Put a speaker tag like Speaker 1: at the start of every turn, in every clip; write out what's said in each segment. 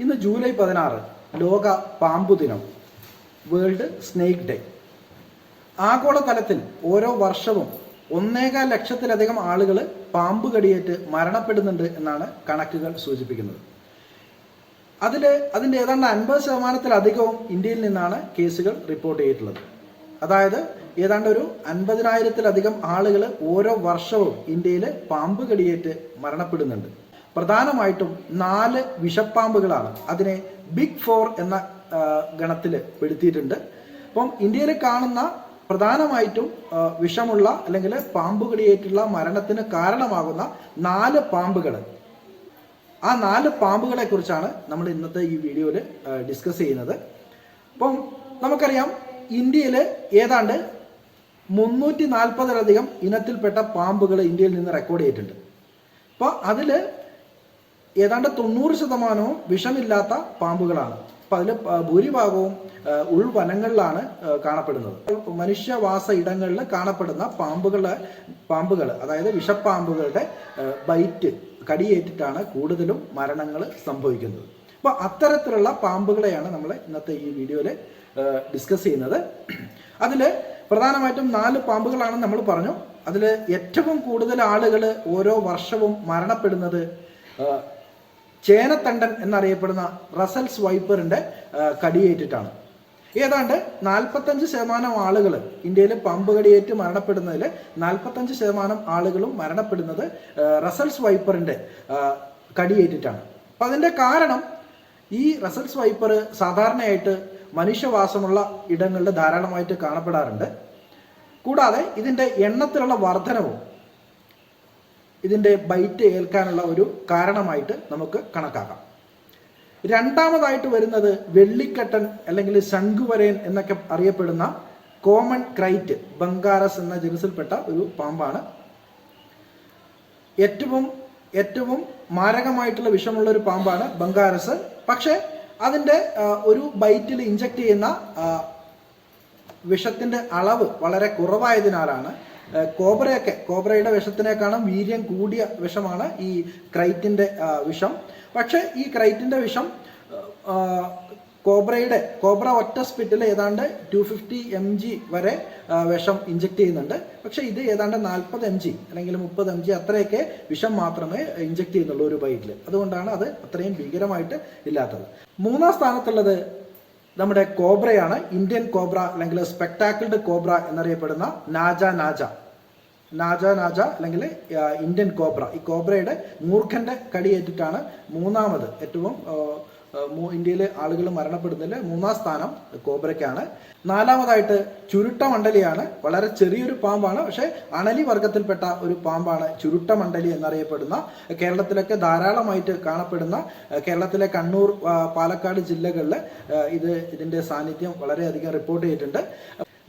Speaker 1: ഇന്ന് ജൂലൈ 16 ലോക പാമ്പു ദിനം, വേൾഡ് സ്നേക്ക് ഡേ. ആഗോളതലത്തിൽ ഓരോ വർഷവും 1.25 ലക്ഷത്തിലധികം ആളുകൾ പാമ്പ് കടിയേറ്റ് മരണപ്പെടുന്നുണ്ട് എന്നാണ് കണക്കുകൾ സൂചിപ്പിക്കുന്നത്. അതിൻ്റെ ഏതാണ്ട് 50%-ലധികവും ഇന്ത്യയിൽ നിന്നാണ് കേസുകൾ റിപ്പോർട്ട് ചെയ്തിട്ടുള്ളത്. അതായത് ഏതാണ്ട് ഒരു 50,000-ലധികം ആളുകൾ ഓരോ വർഷവും ഇന്ത്യയിൽ പാമ്പ് കടിയേറ്റ് മരണപ്പെടുന്നുണ്ട്. പ്രധാനമായിട്ടും 4 വിഷപ്പാമ്പുകളാണ് അതിനെ ബിഗ് 4 എന്ന ഗണത്തിൽ പെടുത്തിയിട്ടുണ്ട്. അപ്പം ഇന്ത്യയിൽ കാണുന്ന പ്രധാനമായിട്ടും വിഷമുള്ള അല്ലെങ്കിൽ പാമ്പ് കടിയേറ്റുള്ള മരണത്തിന് കാരണമാകുന്ന 4 പാമ്പുകൾ, ആ 4 പാമ്പുകളെ കുറിച്ചാണ് നമ്മൾ ഇന്നത്തെ ഈ വീഡിയോയിൽ ഡിസ്കസ് ചെയ്യുന്നത്. അപ്പം നമുക്കറിയാം, ഇന്ത്യയിൽ ഏതാണ്ട് 340-ലധികം ഇനത്തിൽപ്പെട്ട പാമ്പുകൾ ഇന്ത്യയിൽ നിന്ന് റെക്കോർഡ് ചെയ്തിട്ടുണ്ട്. അപ്പോൾ അതിൽ ഏതാണ്ട് 90% വിഷമില്ലാത്ത പാമ്പുകളാണ്. അപ്പം അതിൽ ഭൂരിഭാഗവും ഉൾവനങ്ങളിലാണ് കാണപ്പെടുന്നത്. മനുഷ്യവാസ ഇടങ്ങളിൽ കാണപ്പെടുന്ന പാമ്പുകൾ അതായത് വിഷപ്പാമ്പുകളുടെ ബൈറ്റ് കടിയേറ്റിട്ടാണ് കൂടുതലും മരണങ്ങൾ സംഭവിക്കുന്നത്. അപ്പോൾ അത്തരത്തിലുള്ള പാമ്പുകളെയാണ് നമ്മൾ ഇന്നത്തെ ഈ വീഡിയോയിൽ ഡിസ്കസ് ചെയ്യുന്നത്. അതിൽ പ്രധാനമായിട്ടും 4 പാമ്പുകളാണെന്ന് നമ്മൾ പറഞ്ഞു. അതിൽ ഏറ്റവും കൂടുതൽ ആളുകൾ ഓരോ വർഷവും മരണപ്പെടുന്നത് ചേനത്തണ്ടൻ എന്നറിയപ്പെടുന്ന റസൽസ് വൈപ്പറിന്റെ കടിയേറ്റിട്ടാണ്. ഏതാണ്ട് 45% ആളുകൾ ഇന്ത്യയിൽ പാമ്പ് കടിയേറ്റ് മരണപ്പെടുന്നതിൽ 45% ആളുകളും മരണപ്പെടുന്നത് റസൽസ് വൈപ്പറിന്റെ കടിയേറ്റിട്ടാണ്. അപ്പം അതിൻ്റെ കാരണം, ഈ റസൽസ് വൈപ്പർ സാധാരണയായിട്ട് മനുഷ്യവാസമുള്ള ഇടങ്ങളിൽ ധാരാളമായിട്ട് കാണപ്പെടാറുണ്ട്. കൂടാതെ ഇതിൻ്റെ എണ്ണത്തിലുള്ള വർധനവും ഇതിൻ്റെ ബൈറ്റ് ഏൽക്കാനുള്ള ഒരു കാരണമായിട്ട് നമുക്ക് കണക്കാക്കാം. രണ്ടാമതായിട്ട് വരുന്നത് വെള്ളിക്കട്ടൻ അല്ലെങ്കിൽ ശംഖുവരയൻ എന്നൊക്കെ അറിയപ്പെടുന്ന കോമൺ ക്രൈറ്റ് ബംഗാരസ് എന്ന ജനുസിൽപ്പെട്ട ഒരു പാമ്പാണ്. ഏറ്റവും മാരകമായിട്ടുള്ള വിഷമുള്ള ഒരു പാമ്പാണ് ബംഗാരസ്. പക്ഷേ അതിൻ്റെ ഒരു ബൈറ്റിൽ ഇഞ്ചക്ട് ചെയ്യുന്ന വിഷത്തിൻ്റെ അളവ് വളരെ കുറവായതിനാലാണ് കോബ്രയുടെ വിഷത്തിനേക്കാളും വീര്യം കൂടിയ വിഷമാണ് ഈ ക്രൈറ്റിൻ്റെ വിഷം. പക്ഷേ ഈ ക്രൈറ്റിൻ്റെ വിഷം കോബ്ര ഒറ്റ സ്പിറ്റിൽ ഏതാണ്ട് 250 mg വരെ വിഷം ഇഞ്ചക്ട് ചെയ്യുന്നുണ്ട്. പക്ഷെ ഇത് ഏതാണ്ട് 40 mg അല്ലെങ്കിൽ 30 mg അത്രയൊക്കെ വിഷം മാത്രമേ ഇഞ്ചക്ട് ചെയ്യുന്നുള്ളൂ ഒരു ബൈറ്റിൽ. അതുകൊണ്ടാണ് അത് അത്രയും ഭീകരമായിട്ട് ഇല്ലാത്തത്. 3-ാം സ്ഥാനത്തുള്ളത് നമ്മുടെ കോബ്രയാണ്. ഇന്ത്യൻ കോബ്ര അല്ലെങ്കിൽ സ്പെക്ടാക്കിൾഡ് കോബ്ര എന്നറിയപ്പെടുന്ന നാജ അല്ലെങ്കിൽ ഇന്ത്യൻ കോബ്ര. ഈ കോബ്രയുടെ മൂർഖന്റെ കടിയേറ്റിട്ടാണ് 3ാമത് ഏറ്റവും ഇന്ത്യയിൽ ആളുകൾ മരണപ്പെടുന്നതിൽ 3ാം സ്ഥാനം കോബ്രയ്ക്കാണ്. 4ാമതായിട്ട് ചുരുട്ടമണ്ഡലിയാണ്. വളരെ ചെറിയൊരു പാമ്പാണ്, പക്ഷേ അണലി വർഗത്തിൽപ്പെട്ട ഒരു പാമ്പാണ് ചുരുട്ടമണ്ഡലി എന്നറിയപ്പെടുന്ന. കേരളത്തിലൊക്കെ ധാരാളമായിട്ട് കാണപ്പെടുന്ന, കേരളത്തിലെ കണ്ണൂർ, പാലക്കാട് ജില്ലകളിൽ ഇതിൻ്റെ സാന്നിധ്യം വളരെയധികം റിപ്പോർട്ട് ചെയ്തിട്ടുണ്ട്.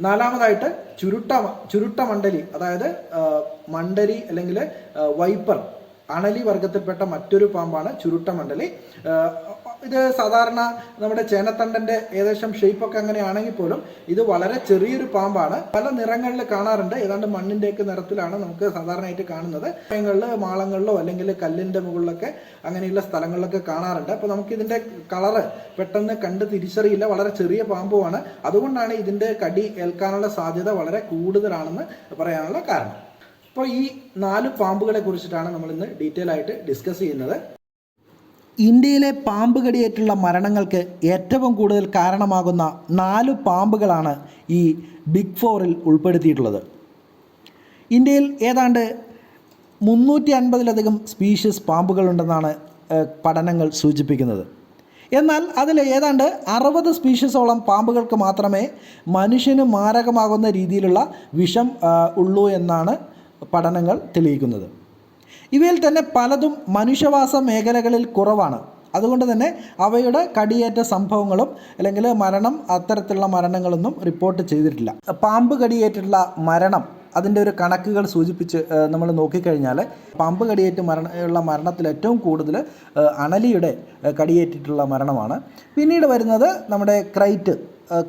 Speaker 1: 4ാമതായിട്ട് ചുരുട്ടമണ്ഡലി, അതായത് മണ്ഡലി അല്ലെങ്കിൽ വൈപ്പർ, അണലി വർഗത്തിൽപ്പെട്ട മറ്റൊരു പാമ്പാണ് ചുരുട്ടമണ്ഡലി. ഇത് സാധാരണ നമ്മുടെ ചേനത്തണ്ടന്റെ ഏകദേശം ഷേപ്പൊക്കെ അങ്ങനെയാണെങ്കിൽ പോലും ഇത് വളരെ ചെറിയൊരു പാമ്പാണ്. പല നിറങ്ങളിൽ കാണാറുണ്ട്. ഏതാണ്ട് മണ്ണിൻ്റെയൊക്കെ നിറത്തിലാണ് നമുക്ക് സാധാരണയായിട്ട് കാണുന്നത്. മാളങ്ങളിലോ അല്ലെങ്കിൽ കല്ലിൻ്റെ മുകളിലൊക്കെ അങ്ങനെയുള്ള സ്ഥലങ്ങളിലൊക്കെ കാണാറുണ്ട്. അപ്പോൾ നമുക്കിതിൻ്റെ കളറ് പെട്ടെന്ന് കണ്ട് തിരിച്ചറിയില്ല. വളരെ ചെറിയ പാമ്പുമാണ്. അതുകൊണ്ടാണ് ഇതിൻ്റെ കടി ഏൽക്കാനുള്ള സാധ്യത വളരെ കൂടുതലാണെന്ന് പറയാനുള്ള കാരണം. അപ്പോൾ ഈ 4 പാമ്പുകളെ കുറിച്ചിട്ടാണ് നമ്മൾ ഇന്ന് ഡീറ്റെയിൽ ആയിട്ട് ഡിസ്കസ് ചെയ്യുന്നത്. ഇന്ത്യയിലെ പാമ്പ് കടിയേറ്റുള്ള മരണങ്ങൾക്ക് ഏറ്റവും കൂടുതൽ കാരണമാകുന്ന 4 പാമ്പുകളാണ് ഈ ബിഗ് 4-ൽ ഉൾപ്പെടുത്തിയിട്ടുള്ളത്. ഇന്ത്യയിൽ ഏതാണ്ട് 350-ലധികം സ്പീഷീസ് പാമ്പുകളുണ്ടെന്നാണ് പഠനങ്ങൾ സൂചിപ്പിക്കുന്നത്. എന്നാൽ അതിൽ ഏതാണ്ട് 60 സ്പീഷീസോളം പാമ്പുകൾക്ക് മാത്രമേ മനുഷ്യന് മാരകമാകുന്ന രീതിയിലുള്ള വിഷം ഉള്ളൂ എന്നാണ് പഠനങ്ങൾ തെളിയിക്കുന്നത്. ഇവയിൽ തന്നെ പലതും മനുഷ്യവാസ മേഖലകളിൽ കുറവാണ്. അതുകൊണ്ട് തന്നെ അവയുടെ കടിയേറ്റ സംഭവങ്ങളും അല്ലെങ്കിൽ അത്തരത്തിലുള്ള മരണങ്ങളൊന്നും റിപ്പോർട്ട് ചെയ്തിട്ടില്ല. പാമ്പ് കടിയേറ്റുള്ള മരണം അതിൻ്റെ ഒരു കണക്കുകൾ സൂചിപ്പിച്ച് നമ്മൾ നോക്കിക്കഴിഞ്ഞാൽ പാമ്പ് കടിയേറ്റ് മരണത്തിൽ ഏറ്റവും കൂടുതൽ അണലിയുടെ കടിയേറ്റിട്ടുള്ള മരണമാണ്. പിന്നീട് വരുന്നത് നമ്മുടെ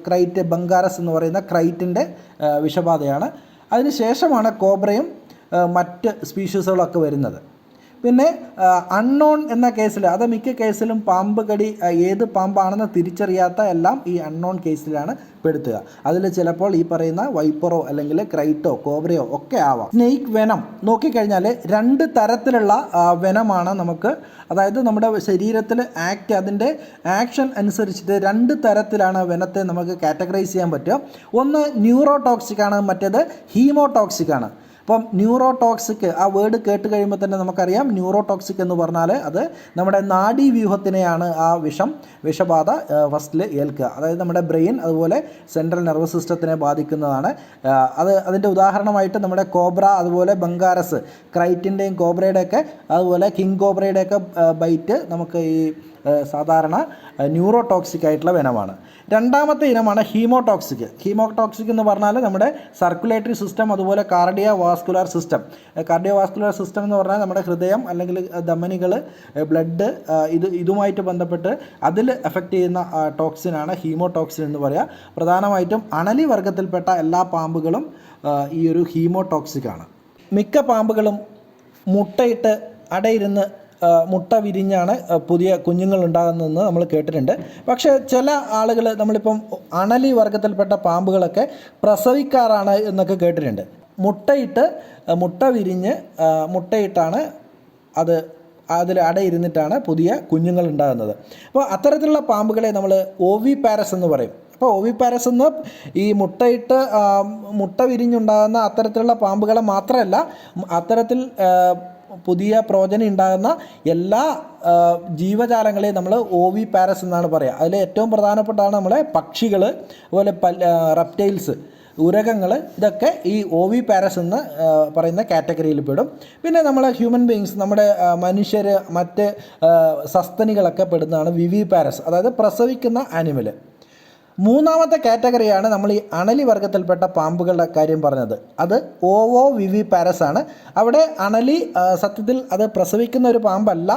Speaker 1: ക്രൈറ്റ് ബംഗാരസ് എന്ന് പറയുന്ന ക്രൈറ്റിൻ്റെ വിഷബാധയാണ്. അതിനുശേഷമാണ് കോബ്രയും മറ്റ് സ്പീഷീസുകളൊക്കെ വരുന്നത്. പിന്നെ അൺനോൺ എന്ന കേസിൽ, അത് മിക്ക കേസിലും പാമ്പ് കടി ഏത് പാമ്പാണെന്ന് തിരിച്ചറിയാത്ത എല്ലാം ഈ അൺനോൺ കേസിലാണ് പെടുത്തുക. അതിൽ ചിലപ്പോൾ ഈ പറയുന്ന വൈപ്പറോ അല്ലെങ്കിൽ ക്രൈറ്റോ കോബ്രയോ ഒക്കെ ആവാം. സ്നേക്ക് വെനം നോക്കിക്കഴിഞ്ഞാൽ 2 തരത്തിലുള്ള വെനമാണ് നമുക്ക്, അതായത് നമ്മുടെ ശരീരത്തിൽ അതിൻ്റെ ആക്ഷൻ അനുസരിച്ചിട്ട് 2 തരത്തിലാണ് വെനത്തെ നമുക്ക് കാറ്റഗറൈസ് ചെയ്യാൻ പറ്റുക. ഒന്ന് ന്യൂറോടോക്സിക് ആണ്, മറ്റേത് ഹീമോടോക്സിക് ആണ്. അപ്പം ന്യൂറോടോക്സിക് ആ വേർഡ് കേട്ട് കഴിയുമ്പോൾ തന്നെ നമുക്കറിയാം ന്യൂറോടോക്സിക് എന്ന് പറഞ്ഞാൽ അത് നമ്മുടെ നാഡീവ്യൂഹത്തിനെയാണ് ആ വിഷബാധ ഫസ്റ്റിൽ ഏൽക്കുക. അതായത് നമ്മുടെ ബ്രെയിൻ അതുപോലെ സെൻട്രൽ നെർവസ് സിസ്റ്റത്തിനെ ബാധിക്കുന്നതാണ്. അതിൻ്റെ ഉദാഹരണമായിട്ട് നമ്മുടെ കോബ്ര, അതുപോലെ ബംഗാരസ്, ക്രൈറ്റിൻ്റെയും കോബ്രയുടെയൊക്കെ അതുപോലെ കിങ് കോബ്രയുടെയൊക്കെ ബൈറ്റ് നമുക്ക് ഈ സാധാരണ ന്യൂറോടോക്സിക് ആയിട്ടുള്ള വെനമാണ്. രണ്ടാമത്തെ ഇനമാണ് ഹീമോടോക്സിക്. ഹീമോടോക്സിക് എന്ന് പറഞ്ഞാൽ നമ്മുടെ സർക്കുലേറ്ററി സിസ്റ്റം അതുപോലെ കാർഡിയോ വാസ്കുലർ സിസ്റ്റം എന്ന് പറഞ്ഞാൽ നമ്മുടെ ഹൃദയം അല്ലെങ്കിൽ ധമനികൾ, ബ്ലഡ്, ഇതുമായിട്ട് ബന്ധപ്പെട്ട് അതിൽ എഫക്റ്റ് ചെയ്യുന്ന ടോക്സിനാണ് ഹീമോടോക്സിൻ എന്ന് പറയുക. പ്രധാനമായിട്ടും അണലി വർഗ്ഗത്തിൽപ്പെട്ട എല്ലാ പാമ്പുകളും ഈ ഒരു ഹീമോടോക്സിക് ആണ്. മിക്ക പാമ്പുകളും മുട്ടയിട്ട് അടയിരുന്ന് മുട്ട വിരിഞ്ഞാണ് പുതിയ കുഞ്ഞുങ്ങൾ ഉണ്ടാകുന്നതെന്ന് നമ്മൾ കേട്ടിട്ടുണ്ട്. പക്ഷേ ചില ആളുകൾ നമ്മളിപ്പം അണലി വർഗ്ഗത്തിൽപ്പെട്ട പാമ്പുകളൊക്കെ പ്രസവിക്കാറാണ് എന്നൊക്കെ കേട്ടിട്ടുണ്ട്. മുട്ട വിരിഞ്ഞ് മുട്ടയിട്ടാണ് അതിൽ അടയിരുന്നിട്ടാണ് പുതിയ കുഞ്ഞുങ്ങൾ ഉണ്ടാകുന്നത്. അപ്പോൾ അത്തരത്തിലുള്ള പാമ്പുകളെ നമ്മൾ ഓവിപാരസ് എന്ന് പറയും. അപ്പോൾ ഓവിപാരസ് എന്ന് ഈ മുട്ട വിരിഞ്ഞുണ്ടാകുന്ന അത്തരത്തിലുള്ള പാമ്പുകളെ മാത്രമല്ല, അത്തരത്തിൽ പുതിയ പ്രോജനി ഉണ്ടാകുന്ന എല്ലാ ജീവജാലങ്ങളെയും നമ്മൾ ഓവിപാരസ് എന്നാണ് പറയുക. അതിൽ ഏറ്റവും പ്രധാനപ്പെട്ടാണ് നമ്മളെ പക്ഷികൾ, അതുപോലെ റെപ്റ്റൈൽസ്, ഉരകങ്ങൾ, ഇതൊക്കെ ഈ ഓവിപാരസ് എന്ന് പറയുന്ന കാറ്റഗറിയിൽ പെടും. പിന്നെ നമ്മൾ ഹ്യൂമൻ ബീയിങ്സ്, നമ്മുടെ മനുഷ്യർ, മറ്റ് സസ്തനികളൊക്കെ പെടുന്നതാണ് വിവിപാരസ്, അതായത് പ്രസവിക്കുന്ന ആനിമൽ. മൂന്നാമത്തെ കാറ്റഗറിയാണ് നമ്മൾ ഈ അണലി വർഗ്ഗത്തിൽപ്പെട്ട പാമ്പുകളുടെ കാര്യം പറഞ്ഞത്. അത് ഓവോ വിവിപാരസ് ആണ്. അവിടെ അണലി സത്യത്തിൽ അത് പ്രസവിക്കുന്ന ഒരു പാമ്പല്ല.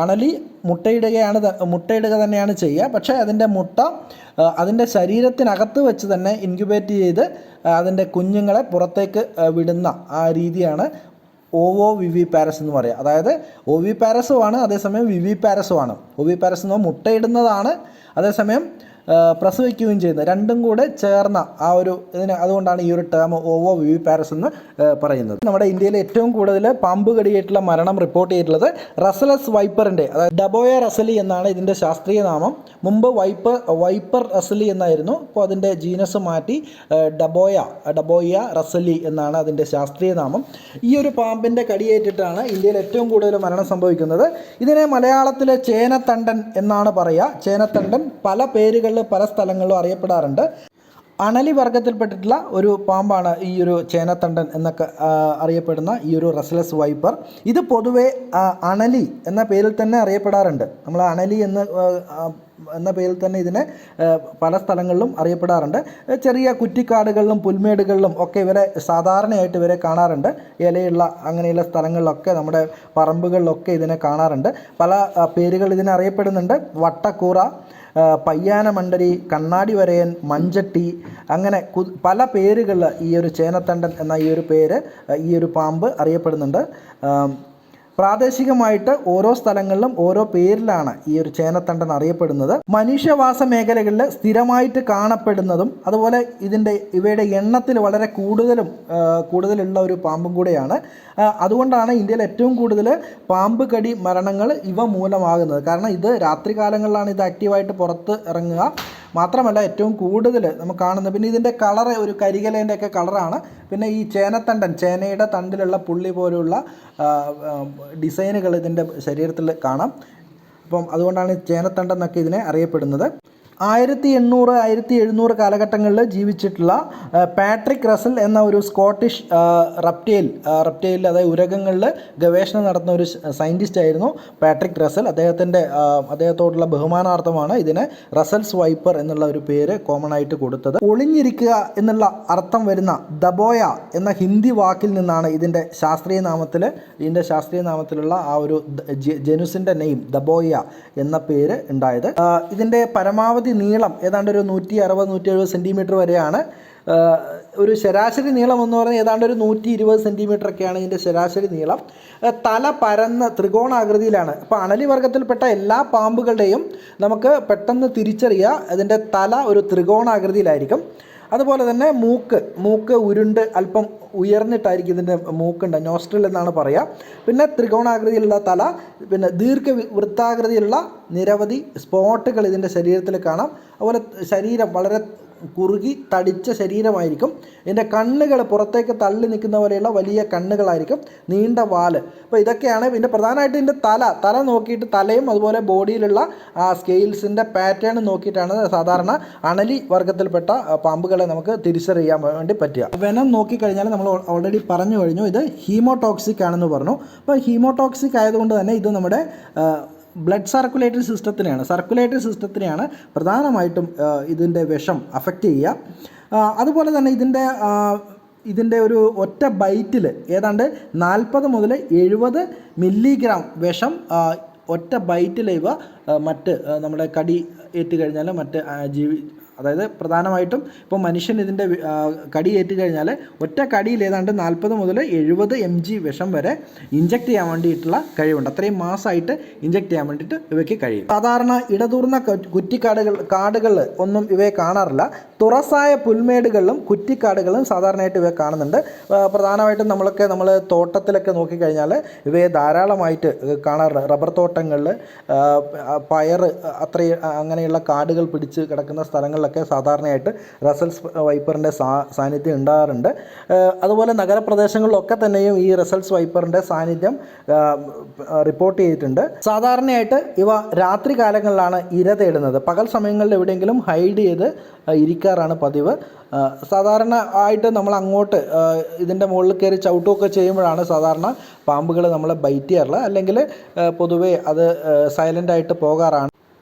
Speaker 1: അണലി മുട്ടയിടുക തന്നെയാണ് ചെയ്യുക. പക്ഷേ അതിൻ്റെ മുട്ട അതിൻ്റെ ശരീരത്തിനകത്ത് വെച്ച് തന്നെ ഇൻക്യുബേറ്റ് ചെയ്ത് അതിൻ്റെ കുഞ്ഞുങ്ങളെ പുറത്തേക്ക് വിടുന്ന ആ രീതിയാണ് ഓവോ വിവിപാരസ് എന്ന് പറയുക. അതായത് ഓവിപാരസുമാണ്, അതേസമയം വിവിപാരസുമാണ്. ഓവിപാരസ് എന്ന് മുട്ടയിടുന്നതാണ്, അതേസമയം പ്രസവിക്കുകയും ചെയ്യുന്നത്, രണ്ടും കൂടെ ചേർന്ന ആ ഒരു അതുകൊണ്ടാണ് ഈ ഒരു ടേം ഓവോ വിവിപാരസ് എന്ന് പറയുന്നത്. നമ്മുടെ ഇന്ത്യയിൽ ഏറ്റവും കൂടുതൽ പാമ്പ് കടിയായിട്ടുള്ള മരണം റിപ്പോർട്ട് ചെയ്തിട്ടുള്ളത് റസലസ് വൈപ്പറിൻ്റെ, അതായത് ഡബോയ റസലി എന്നാണ് ഇതിൻ്റെ ശാസ്ത്രീയ നാമം. മുമ്പ് വൈപ്പർ റസലി എന്നായിരുന്നു. ഇപ്പോൾ അതിൻ്റെ ജീനസ് മാറ്റി ഡബോയ റസലി എന്നാണ് അതിൻ്റെ ശാസ്ത്രീയ നാമം. ഈ ഒരു പാമ്പിൻ്റെ കടിയേറ്റിട്ടാണ് ഇന്ത്യയിൽ ഏറ്റവും കൂടുതൽ മരണം സംഭവിക്കുന്നത്. ഇതിനെ മലയാളത്തിലെ ചേനത്തണ്ടൻ എന്നാണ് പറയുക. ചേനത്തണ്ടൻ പല പേരുകളിൽ പല സ്ഥലങ്ങളിലും അറിയപ്പെടാറുണ്ട്. അണലി വർഗ്ഗത്തിൽപ്പെട്ടിട്ടുള്ള ഒരു പാമ്പാണ് ഈ ഒരു ചേനത്തണ്ടൻ എന്നൊക്കെ അറിയപ്പെടുന്ന ഈ ഒരു റസലസ് വൈപ്പർ. ഇത് പൊതുവെ അണലി എന്ന പേരിൽ തന്നെ അറിയപ്പെടാറുണ്ട്. നമ്മൾ അണലി എന്ന പേരിൽ തന്നെ ഇതിനെ പല സ്ഥലങ്ങളിലും അറിയപ്പെടാറുണ്ട്. ചെറിയ കുറ്റിക്കാടുകളിലും പുൽമേടുകളിലും ഒക്കെ സാധാരണയായിട്ട് ഇവരെ കാണാറുണ്ട്. ഇലയുള്ള അങ്ങനെയുള്ള സ്ഥലങ്ങളിലൊക്കെ, നമ്മുടെ പറമ്പുകളിലൊക്കെ ഇതിനെ കാണാറുണ്ട്. പല പേരുകൾ ഇതിനെ അറിയപ്പെടുന്നുണ്ട്. വട്ടക്കൂറ, പയ്യാനമണ്ടരി, കണ്ണാടി വരയൻ, മഞ്ചട്ടി, അങ്ങനെ പല പേരുകളിൽ ഈ ഒരു ചേനത്തണ്ടൻ എന്ന ഈ ഒരു പാമ്പ് അറിയപ്പെടുന്നുണ്ട്. പ്രാദേശികമായിട്ട് ഓരോ സ്ഥലങ്ങളിലും ഓരോ പേരിലാണ് ഈ ഒരു ചേനത്തണ്ടൻ അറിയപ്പെടുന്നത്. മനുഷ്യവാസ മേഖലകളിൽ സ്ഥിരമായിട്ട് കാണപ്പെടുന്നതും അതുപോലെ ഇവയുടെ എണ്ണത്തിൽ വളരെ കൂടുതലുള്ള ഒരു പാമ്പും കൂടെയാണ്. അതുകൊണ്ടാണ് ഇന്ത്യയിൽ ഏറ്റവും കൂടുതൽ പാമ്പ് കടി മരണങ്ങൾ ഇവ മൂലമാകുന്നത്. കാരണം ഇത് രാത്രികാലങ്ങളിലാണ് ഇത് ആക്റ്റീവായിട്ട് പുറത്ത് ഇറങ്ങുക. മാത്രമല്ല ഏറ്റവും കൂടുതൽ നമുക്ക് കാണുന്നത്, പിന്നെ ഇതിൻ്റെ കളറ് ഒരു കരികലേൻ്റെ ഒക്കെ കളറാണ്. പിന്നെ ഈ ചേനയുടെ തണ്ടിലുള്ള പുള്ളി പോലുള്ള ഡിസൈനുകൾ ഇതിൻ്റെ ശരീരത്തിൽ കാണാം. അപ്പം അതുകൊണ്ടാണ് ചേനത്തണ്ടെന്നൊക്കെ ഇതിനെ അറിയപ്പെടുന്നത്. 1800-1700 കാലഘട്ടങ്ങളിൽ ജീവിച്ചിട്ടുള്ള പാട്രിക് റസൽ എന്ന ഒരു സ്കോട്ടിഷ് റെപ്റ്റൈൽ അതായത് ഉരകങ്ങളിൽ ഗവേഷണം നടത്തുന്ന ഒരു സയൻറ്റിസ്റ്റ് ആയിരുന്നു പാട്രിക് റസൽ. അദ്ദേഹത്തോടുള്ള ബഹുമാനാർത്ഥമാണ് ഇതിന് റസൽസ് വൈപ്പർ എന്നുള്ള ഒരു പേര് കോമൺ ആയിട്ട് കൊടുത്തത്. ഒളിഞ്ഞിരിക്കുക എന്നുള്ള അർത്ഥം വരുന്ന ദബോയ എന്ന ഹിന്ദി വാക്കിൽ നിന്നാണ് ഇതിൻ്റെ ശാസ്ത്രീയ നാമത്തിലുള്ള ആ ഒരു ജനുസിൻ്റെ നെയിം ദബോയ എന്ന പേര് ഉണ്ടായത്. ഇതിൻ്റെ പരമാവധി നീളം ഏതാണ്ട് ഒരു 160-170 സെൻറ്റിമീറ്റർ വരെയാണ്. ഒരു ശരാശരി നീളം എന്ന് പറഞ്ഞാൽ ഏതാണ്ട് ഒരു 120 സെൻറ്റിമീറ്ററൊക്കെയാണ് ഇതിൻ്റെ ശരാശരി നീളം. തല പരന്ന ത്രികോണാകൃതിയിലാണ്. അപ്പോൾ അണലി വർഗ്ഗത്തിൽപ്പെട്ട എല്ലാ പാമ്പുകളുടെയും നമുക്ക് പെട്ടെന്ന് തിരിച്ചറിയുക അതിൻ്റെ തല ഒരു ത്രികോണാകൃതിയിലായിരിക്കും. അതുപോലെ തന്നെ മൂക്ക് ഉരുണ്ട് അല്പം ഉയർന്നിട്ടായിരിക്കും ഇതിൻ്റെ മൂക്കുണ്ട്, നോസ്ട്രിൽ എന്നാണ് പറയുക. പിന്നെ ത്രികോണാകൃതിയിലുള്ള തല, പിന്നെ വൃത്താകൃതിയിലുള്ള നിരവധി സ്പോട്ടുകൾ ഇതിൻ്റെ ശരീരത്തിൽ കാണാം. അതുപോലെ ശരീരം വളരെ കുറുകി തടിച്ച ശരീരമായിരിക്കും. ഇതിൻ്റെ കണ്ണുകൾ പുറത്തേക്ക് തള്ളി നിൽക്കുന്ന പോലെയുള്ള വലിയ കണ്ണുകളായിരിക്കും, നീണ്ട വാല്. അപ്പോൾ ഇതൊക്കെയാണ്. പിന്നെ പ്രധാനമായിട്ട് ഇതിൻ്റെ തല നോക്കിയിട്ട് തലയും അതുപോലെ ബോഡിയിലുള്ള ആ സ്കെയിൽസിൻ്റെ പാറ്റേൺ നോക്കിയിട്ടാണ് സാധാരണ അണലി വർഗ്ഗത്തിൽപ്പെട്ട പാമ്പുകളെ നമുക്ക് തിരിച്ചറിയാൻ വേണ്ടി പറ്റുക. വെനം നോക്കിക്കഴിഞ്ഞാൽ നമ്മൾ ഓൾറെഡി പറഞ്ഞു കഴിഞ്ഞു, ഇത് ഹീമോടോക്സിക് ആണെന്ന് പറഞ്ഞു. അപ്പോൾ ഹീമോടോക്സിക് ആയതുകൊണ്ട് തന്നെ ഇത് നമ്മുടെ ബ്ലഡ് സർക്കുലേറ്ററി സിസ്റ്റത്തിനെയാണ് പ്രധാനമായിട്ടും ഇതിൻ്റെ വിഷം അഫക്റ്റ് ചെയ്യുക. അതുപോലെ തന്നെ ഇതിൻ്റെ ഒരു ഒറ്റ ബൈറ്റിൽ ഏതാണ്ട് 40 മുതൽ 70 മില്ലിഗ്രാം വിഷം ഒറ്റ ബൈറ്റിൽ ഇവ മറ്റ് നമ്മുടെ കടി ഏറ്റുകഴിഞ്ഞാൽ മറ്റ് അതായത് പ്രധാനമായിട്ടും ഇപ്പോൾ മനുഷ്യൻ ഇതിൻ്റെ കടി ഏറ്റുകഴിഞ്ഞാൽ ഒറ്റ കടിയിൽ ഏതാണ്ട് 40 മുതൽ 70 mg വിഷം വരെ ഇഞ്ചക്ട് ചെയ്യാൻ വേണ്ടിയിട്ടുള്ള കഴിവുണ്ട്. അത്രയും മാസമായിട്ട് ഇഞ്ചക്ട് ചെയ്യാൻ വേണ്ടിയിട്ട് ഇവയ്ക്ക് കഴിയും. സാധാരണ ഇടതൂർന്ന കാടുകളിൽ ഒന്നും ഇവയെ കാണാറില്ല. തുറസായ പുൽമേടുകളിലും കുറ്റിക്കാടുകളിലും സാധാരണയായിട്ട് ഇവയെ കാണുന്നുണ്ട്. പ്രധാനമായിട്ടും നമ്മൾ തോട്ടത്തിലൊക്കെ നോക്കിക്കഴിഞ്ഞാൽ ഇവയെ ധാരാളമായിട്ട് കാണാറുണ്ട്. റബ്ബർ തോട്ടങ്ങളിൽ, പയർ അങ്ങനെയുള്ള കാടുകൾ പിടിച്ച് കിടക്കുന്ന സ്ഥലങ്ങളിലൊക്കെ സാധാരണയായിട്ട് റസൽസ് വൈപ്പറിൻ്റെ സാന്നിധ്യം ഉണ്ടാകാറുണ്ട്. അതുപോലെ നഗരപ്രദേശങ്ങളിലൊക്കെ തന്നെയും ഈ റസൽസ് വൈപ്പറിൻ്റെ സാന്നിധ്യം റിപ്പോർട്ട് ചെയ്തിട്ടുണ്ട്. സാധാരണയായിട്ട് ഇവ രാത്രി കാലങ്ങളിലാണ് ഇര തേടുന്നത്. പകൽ സമയങ്ങളിൽ എവിടെയെങ്കിലും ഹൈഡ് ചെയ്ത് ഇരിക്കാറാണ് പതിവ്. സാധാരണ ആയിട്ട് നമ്മൾ അങ്ങോട്ട് ഇതിൻ്റെ മുകളിൽ കയറി ചവിട്ടുകയൊക്കെ ചെയ്യുമ്പോഴാണ് സാധാരണ പാമ്പുകൾ നമ്മളെ ബൈറ്റ് ചെയ്യാറുള്ളത്. അല്ലെങ്കിൽ പൊതുവേ അത് സൈലൻ്റായിട്ട് പോകാറാണ്.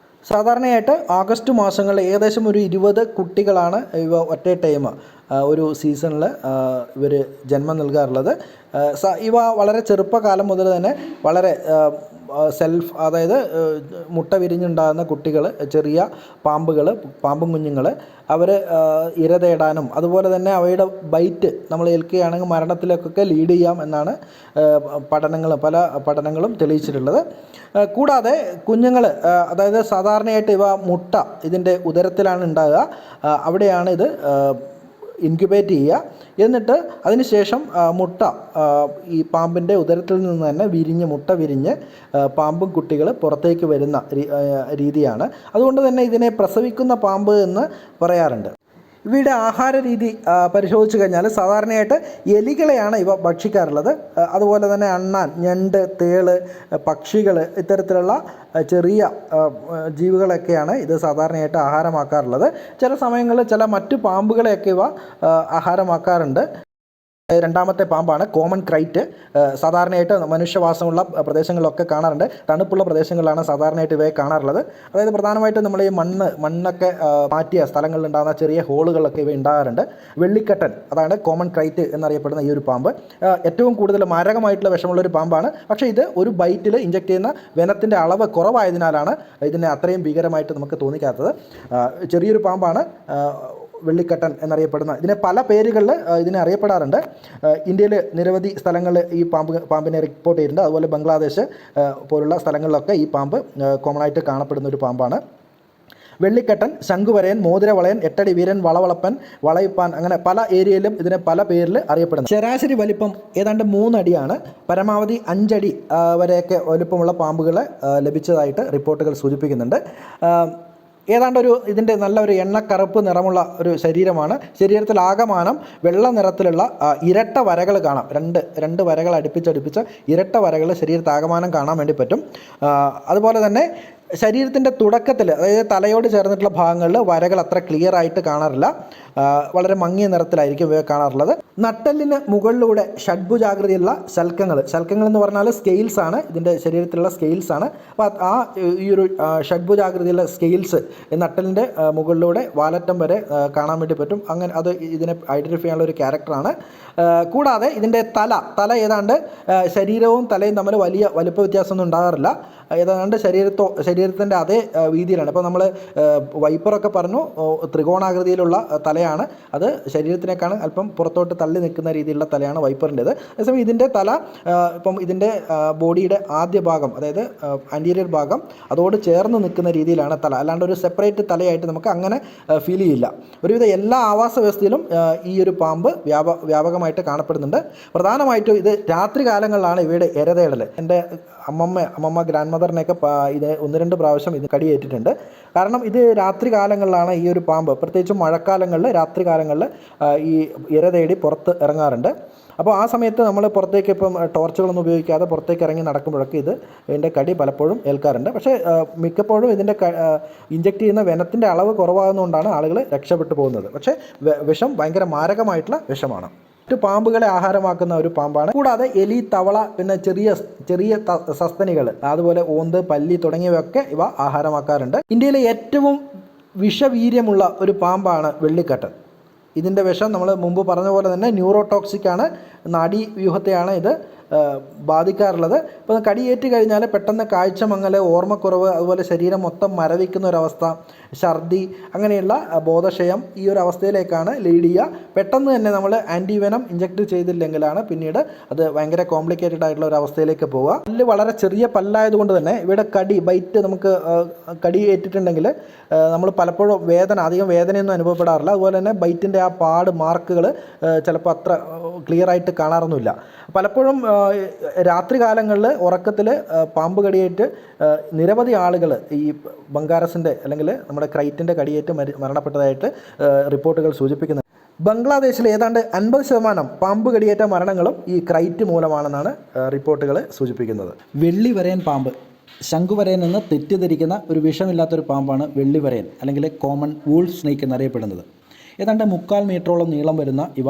Speaker 1: സാധാരണയായിട്ട് ആഗസ്റ്റ് മാസങ്ങളിൽ ഏകദേശം ഒരു 20 കുട്ടികളാണ് ഇവ ഒറ്റ ടൈം ഒരു സീസണിൽ ഇവർ ജന്മം നൽകാറുള്ളത്. ഇവ വളരെ ചെറുപ്പകാലം മുതൽ തന്നെ വളരെ അതായത് മുട്ട വിരിഞ്ഞുണ്ടാകുന്ന കുട്ടികൾ, ചെറിയ പാമ്പും കുഞ്ഞുങ്ങൾ അവർ ഇര തേടാനും അതുപോലെ തന്നെ അവയുടെ ബൈറ്റ് നമ്മൾ ഏൽക്കുകയാണെങ്കിൽ മരണത്തിലേക്കൊക്കെ ലീഡ് ചെയ്യാം എന്നാണ് പല പഠനങ്ങളും തെളിയിച്ചിട്ടുള്ളത്. കൂടാതെ കുഞ്ഞുങ്ങൾ, അതായത് സാധാരണയായിട്ട് ഇവ മുട്ട ഇതിൻ്റെ ഉദരത്തിലാണ് ഉണ്ടാകുക. അവിടെയാണ് ഇത് ഇൻക്യുബേറ്റ് ചെയ്യുക. എന്നിട്ട് അതിനുശേഷം മുട്ട ഈ പാമ്പിൻ്റെ ഉദരത്തിൽ നിന്ന് തന്നെ മുട്ട വിരിഞ്ഞ് പാമ്പും കുട്ടികൾ പുറത്തേക്ക് വരുന്ന രീതിയാണ്. അതുകൊണ്ട് തന്നെ ഇതിനെ പ്രസവിക്കുന്ന പാമ്പ് എന്ന് പറയാറുണ്ട്. ഇവയുടെ ആഹാര രീതി പരിശോധിച്ച് കഴിഞ്ഞാൽ സാധാരണയായിട്ട് എലികളെയാണ് ഇവ ഭക്ഷിക്കാറുള്ളത്. അതുപോലെ തന്നെ അണ്ണാൻ, ഞണ്ട്, തേള്, പക്ഷികൾ, ഇത്തരത്തിലുള്ള ചെറിയ ജീവികളൊക്കെയാണ് ഇത് സാധാരണയായിട്ട് ആഹാരമാക്കാറുള്ളത്. ചില സമയങ്ങളിൽ ചില മറ്റു പാമ്പുകളെയൊക്കെ ഇവ ആഹാരമാക്കാറുണ്ട്. രണ്ടാമത്തെ പാമ്പാണ് കോമൺ ക്രൈറ്റ്. സാധാരണയായിട്ട് മനുഷ്യവാസമുള്ള പ്രദേശങ്ങളിലൊക്കെ കാണാറുണ്ട്. തണുപ്പുള്ള പ്രദേശങ്ങളിലാണ് സാധാരണയായിട്ട് ഇവയെ കാണാറുള്ളത്. അതായത് പ്രധാനമായിട്ടും നമ്മൾ ഈ മണ്ണൊക്കെ മാറ്റിയ സ്ഥലങ്ങളിൽ ഉണ്ടാകുന്ന ചെറിയ ഹോളുകളൊക്കെ ഇവ ഉണ്ടാകാറുണ്ട്. വെള്ളിക്കട്ടൻ, അതാണ് കോമൺ ക്രൈറ്റ് എന്നറിയപ്പെടുന്ന ഈ ഒരു പാമ്പ്. ഏറ്റവും കൂടുതൽ മാരകമായിട്ടുള്ള വിഷമുള്ളൊരു പാമ്പാണ്. പക്ഷേ ഇത് ഒരു ബൈറ്റിൽ ഇഞ്ചക്ട് ചെയ്യുന്ന വെനത്തിൻ്റെ അളവ് കുറവായതിനാലാണ് ഇതിനെ അത്രയും ഭീകരമായിട്ട് നമുക്ക് തോന്നിക്കാത്തത്. ചെറിയൊരു പാമ്പാണ് വെള്ളിക്കട്ടൻ എന്നറിയപ്പെടുന്ന. ഇതിനെ പല പേരുകളിൽ ഇതിനെ അറിയപ്പെടാറുണ്ട്. ഇന്ത്യയിൽ നിരവധി സ്ഥലങ്ങളിൽ ഈ പാമ്പിനെ റിപ്പോർട്ട് ചെയ്തിട്ടുണ്ട്. അതുപോലെ ബംഗ്ലാദേശ് പോലുള്ള സ്ഥലങ്ങളിലൊക്കെ ഈ പാമ്പ് കോമൺ ആയിട്ട് കാണപ്പെടുന്ന ഒരു പാമ്പാണ്. വെള്ളിക്കട്ടൻ, ശംഖുവരയൻ, മോതിരവളയൻ, എട്ടടി വീരൻ, വളവളപ്പൻ, വളയിപ്പാൻ, അങ്ങനെ പല ഏരിയയിലും ഇതിനെ പല പേരിൽ അറിയപ്പെടുന്നു. ശരാശരി വലിപ്പം ഏതാണ്ട് 3 അടിയാണ്. പരമാവധി 5 അടി വരെയൊക്കെ വലിപ്പമുള്ള പാമ്പുകളെ ലഭിച്ചതായിട്ട് റിപ്പോർട്ടുകൾ സൂചിപ്പിക്കുന്നുണ്ട്. ഏതാണ്ട് ഇതിൻ്റെ നല്ലൊരു എണ്ണക്കറുപ്പ് നിറമുള്ള ഒരു ശരീരമാണ്. ശരീരത്തിൽ ആകമാനം വെള്ള നിറത്തിലുള്ള ഇരട്ട വരകൾ കാണാം. രണ്ട് വരകൾ അടുപ്പിച്ചടുപ്പിച്ച് ഇരട്ട വരകൾ ശരീരത്തിൽ ആകമാനം കാണാൻ വേണ്ടി പറ്റും. അതുപോലെ തന്നെ ശരീരത്തിൻ്റെ തുടക്കത്തിൽ, അതായത് തലയോട് ചേർന്നിട്ടുള്ള ഭാഗങ്ങളിൽ വരകൾ അത്ര ക്ലിയർ ആയിട്ട് കാണാറില്ല. വളരെ മങ്ങിയ നിറത്തിലായിരിക്കും ഇവയെ കാണാറുള്ളത്. നട്ടെല്ലിന് മുകളിലൂടെ ഷഡ്ഭുജാകൃതിയുള്ള ശൽക്കങ്ങൾ എന്ന് പറഞ്ഞാൽ സ്കെയിൽസ് ആണ്, ഇതിൻ്റെ ശരീരത്തിലുള്ള സ്കെയിൽസ് ആണ്. അപ്പോൾ ഈ ഒരു ഷഡ്ഭുജാകൃതിയുള്ള സ്കെയിൽസ് നട്ടെല്ലിൻ്റെ മുകളിലൂടെ വാലറ്റം വരെ കാണാൻ വേണ്ടി പറ്റും. അങ്ങനെ അത് ഇതിനെ ഐഡൻറ്റിഫൈ ചെയ്യാനുള്ള ഒരു ക്യാരക്ടറാണ്. കൂടാതെ ഇതിൻ്റെ തല ഏതാണ്ട് ശരീരവും തലയും തമ്മിൽ വലിയ വലുപ്പ വ്യത്യാസമൊന്നും ഉണ്ടാകാറില്ല. ഏതാണ്ട് ശരീരത്തിൻ്റെ അതേ വീതിയിലാണ്. ഇപ്പോൾ നമ്മൾ വൈപ്പറൊക്കെ പറഞ്ഞു ത്രികോണാകൃതിയിലുള്ള തലയാണ്, അത് ശരീരത്തിനേക്കാൾ അല്പം പുറത്തോട്ട് തള്ളി നിൽക്കുന്ന രീതിയിലുള്ള തലയാണ് വൈപ്പറിൻ്റേത്. അതേസമയം ഇതിൻ്റെ തല ഇപ്പം ഇതിൻ്റെ ബോഡിയുടെ ആദ്യ ഭാഗം, അതായത് ആൻറ്റീരിയർ ഭാഗം അതോട് ചേർന്ന് നിൽക്കുന്ന രീതിയിലാണ് തല, അല്ലാണ്ട് ഒരു സെപ്പറേറ്റ് തലയായിട്ട് നമുക്ക് അങ്ങനെ ഫീൽ ചെയ്യില്ല. ഒരുവിധ എല്ലാ ആവാസ വ്യവസ്ഥയിലും ഈ ഒരു പാമ്പ് വ്യാപകമായിട്ട് കാണപ്പെടുന്നുണ്ട്. പ്രധാനമായിട്ടും ഇത് രാത്രി കാലങ്ങളിലാണ് ഇവയുടെ ഇരതേടൽ. എൻ്റെ അമ്മമ്മ ഗ്രാൻഡ് മദറിനെയൊക്കെ ഇത് 1-2 പ്രാവശ്യം ഇത് കടിയേറ്റിട്ടുണ്ട്. കാരണം ഇത് രാത്രി കാലങ്ങളിലാണ് ഈ ഒരു പാമ്പ്, പ്രത്യേകിച്ചും മഴക്കാലങ്ങളിൽ രാത്രി കാലങ്ങളിൽ ഈ ഇര തേടി പുറത്ത് ഇറങ്ങാറുണ്ട്. അപ്പോൾ ആ സമയത്ത് നമ്മൾ പുറത്തേക്ക് ഇപ്പം ടോർച്ചുകളൊന്നും ഉപയോഗിക്കാതെ പുറത്തേക്ക് ഇറങ്ങി നടക്കുമ്പോഴൊക്കെ ഇതിൻ്റെ കടി പലപ്പോഴും ഏൽക്കാറുണ്ട്. പക്ഷേ മിക്കപ്പോഴും ഇതിൻ്റെ ഇഞ്ചെക്ട് ചെയ്യുന്ന വെനത്തിൻ്റെ അളവ് കുറവാകുന്നതുകൊണ്ടാണ് ആളുകൾ രക്ഷപ്പെട്ടു പോകുന്നത്. പക്ഷേ വിഷം ഭയങ്കര മാരകമായിട്ടുള്ള വിഷമാണ്. മറ്റു പാമ്പുകളെ ആഹാരമാക്കുന്ന ഒരു പാമ്പാണ്. കൂടാതെ എലി, തവള, പിന്നെ ചെറിയ സസ്തനികൾ, അതുപോലെ ഓന്ത്, പല്ലി തുടങ്ങിയവയൊക്കെ ഇവ ആഹാരമാക്കാറുണ്ട്. ഇന്ത്യയിലെ ഏറ്റവും വിഷവീര്യമുള്ള ഒരു പാമ്പാണ് വെള്ളിക്കട്ടൻ. ഇതിൻ്റെ വിഷം നമ്മൾ മുമ്പ് പറഞ്ഞ പോലെ തന്നെ ന്യൂറോടോക്സിക് ആണ്, നാഡീവ്യൂഹത്തെയാണ് ഇത് ബാധിക്കാറുള്ളത്. ഇപ്പോൾ കടിയേറ്റ് കഴിഞ്ഞാൽ പെട്ടെന്ന് കാഴ്ച മങ്ങൽ, ഓർമ്മക്കുറവ്, അതുപോലെ ശരീരം മൊത്തം മരവിക്കുന്ന ഒരവസ്ഥ, ഛർദി, അങ്ങനെയുള്ള ബോധക്ഷയം ഈ ഒരു അവസ്ഥയിലേക്കാണ് ലീഡ് ചെയ്യുക. പെട്ടെന്ന് തന്നെ നമ്മൾ ആൻറ്റിവെനം ഇഞ്ചക്ട് ചെയ്തില്ലെങ്കിലാണ് പിന്നീട് അത് ഭയങ്കര കോംപ്ലിക്കേറ്റഡ് ആയിട്ടുള്ള ഒരു അവസ്ഥയിലേക്ക് പോവുക. പല്ല് വളരെ ചെറിയ പല്ലായതുകൊണ്ട് തന്നെ ഇവിടെ ബൈറ്റ് നമുക്ക് കടിയേറ്റിട്ടുണ്ടെങ്കിൽ നമ്മൾ പലപ്പോഴും അധികം വേദനയൊന്നും അനുഭവപ്പെടാറില്ല. അതുപോലെ തന്നെ ബൈറ്റിൻ്റെ ആ മാർക്കുകൾ ചിലപ്പോൾ അത്ര ക്ലിയർ ആയിട്ട് കാണാറൊന്നുമില്ല. പലപ്പോഴും രാത്രി കാലങ്ങളിൽ ഉറക്കത്തിൽ പാമ്പ് കടിയേറ്റ് നിരവധി ആളുകൾ ഈ ബംഗാരസിൻ്റെ അല്ലെങ്കിൽ നമ്മുടെ ക്രൈറ്റിൻ്റെ കടിയേറ്റ് മരണപ്പെട്ടതായിട്ട് റിപ്പോർട്ടുകൾ സൂചിപ്പിക്കുന്നു. ബംഗ്ലാദേശിൽ ഏതാണ്ട് 50% പാമ്പ് കടിയേറ്റ മരണങ്ങളും ഈ ക്രൈറ്റ് മൂലമാണെന്നാണ് റിപ്പോർട്ടുകൾ സൂചിപ്പിക്കുന്നത്. വെള്ളിവരയൻ പാമ്പ്, ശംഖുവരയൻ എന്ന് തെറ്റിദ്ധരിക്കുന്ന ഒരു വിഷമില്ലാത്തൊരു പാമ്പാണ് വെള്ളിവരയൻ, അല്ലെങ്കിൽ കോമൺ വൂൾഫ് സ്നേക്ക് എന്നറിയപ്പെടുന്നത്. ഏതാണ്ട് 3/4 മീറ്ററോളം നീളം വരുന്ന ഇവ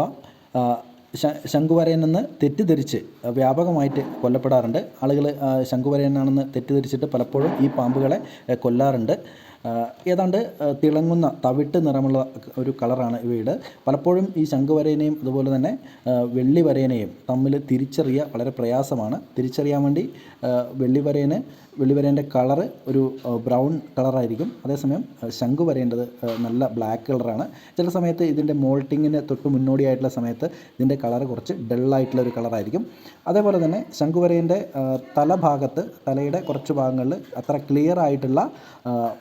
Speaker 1: ശംഖുവരയനെന്ന് തെറ്റിദ്ധരിച്ച് വ്യാപകമായിട്ട് കൊല്ലപ്പെടാറുണ്ട്. ആളുകൾ ശംഖുവരയനാണെന്ന് തെറ്റിദ്ധരിച്ചിട്ട് പലപ്പോഴും ഈ പാമ്പുകളെ കൊല്ലാറുണ്ട്. ഏതാണ്ട് തിളങ്ങുന്ന തവിട്ട് നിറമുള്ള ഒരു കളറാണ് ഇവയുടെ. പലപ്പോഴും ഈ ശംഖുവരയനെയും അതുപോലെ തന്നെ വെള്ളിവരയനെയും തമ്മിൽ തിരിച്ചറിയുക വളരെ പ്രയാസമാണ്. തിരിച്ചറിയാൻ വേണ്ടി വെള്ളിവരേൻ്റെ കളറ് ഒരു ബ്രൗൺ കളറായിരിക്കും, അതേസമയം ശംഖുവരേണ്ടത് നല്ല ബ്ലാക്ക് കളറാണ്. ചില സമയത്ത് ഇതിൻ്റെ മോൾട്ടിങ്ങിന് തൊട്ട് മുന്നോടിയായിട്ടുള്ള സമയത്ത് ഇതിൻ്റെ കളറ് കുറച്ച് ഡള്ളായിട്ടുള്ള ഒരു കളറായിരിക്കും. അതേപോലെ തന്നെ ശംഖുവരേൻ്റെ തലയുടെ കുറച്ച് ഭാഗങ്ങളിൽ അത്ര ക്ലിയർ ആയിട്ടുള്ള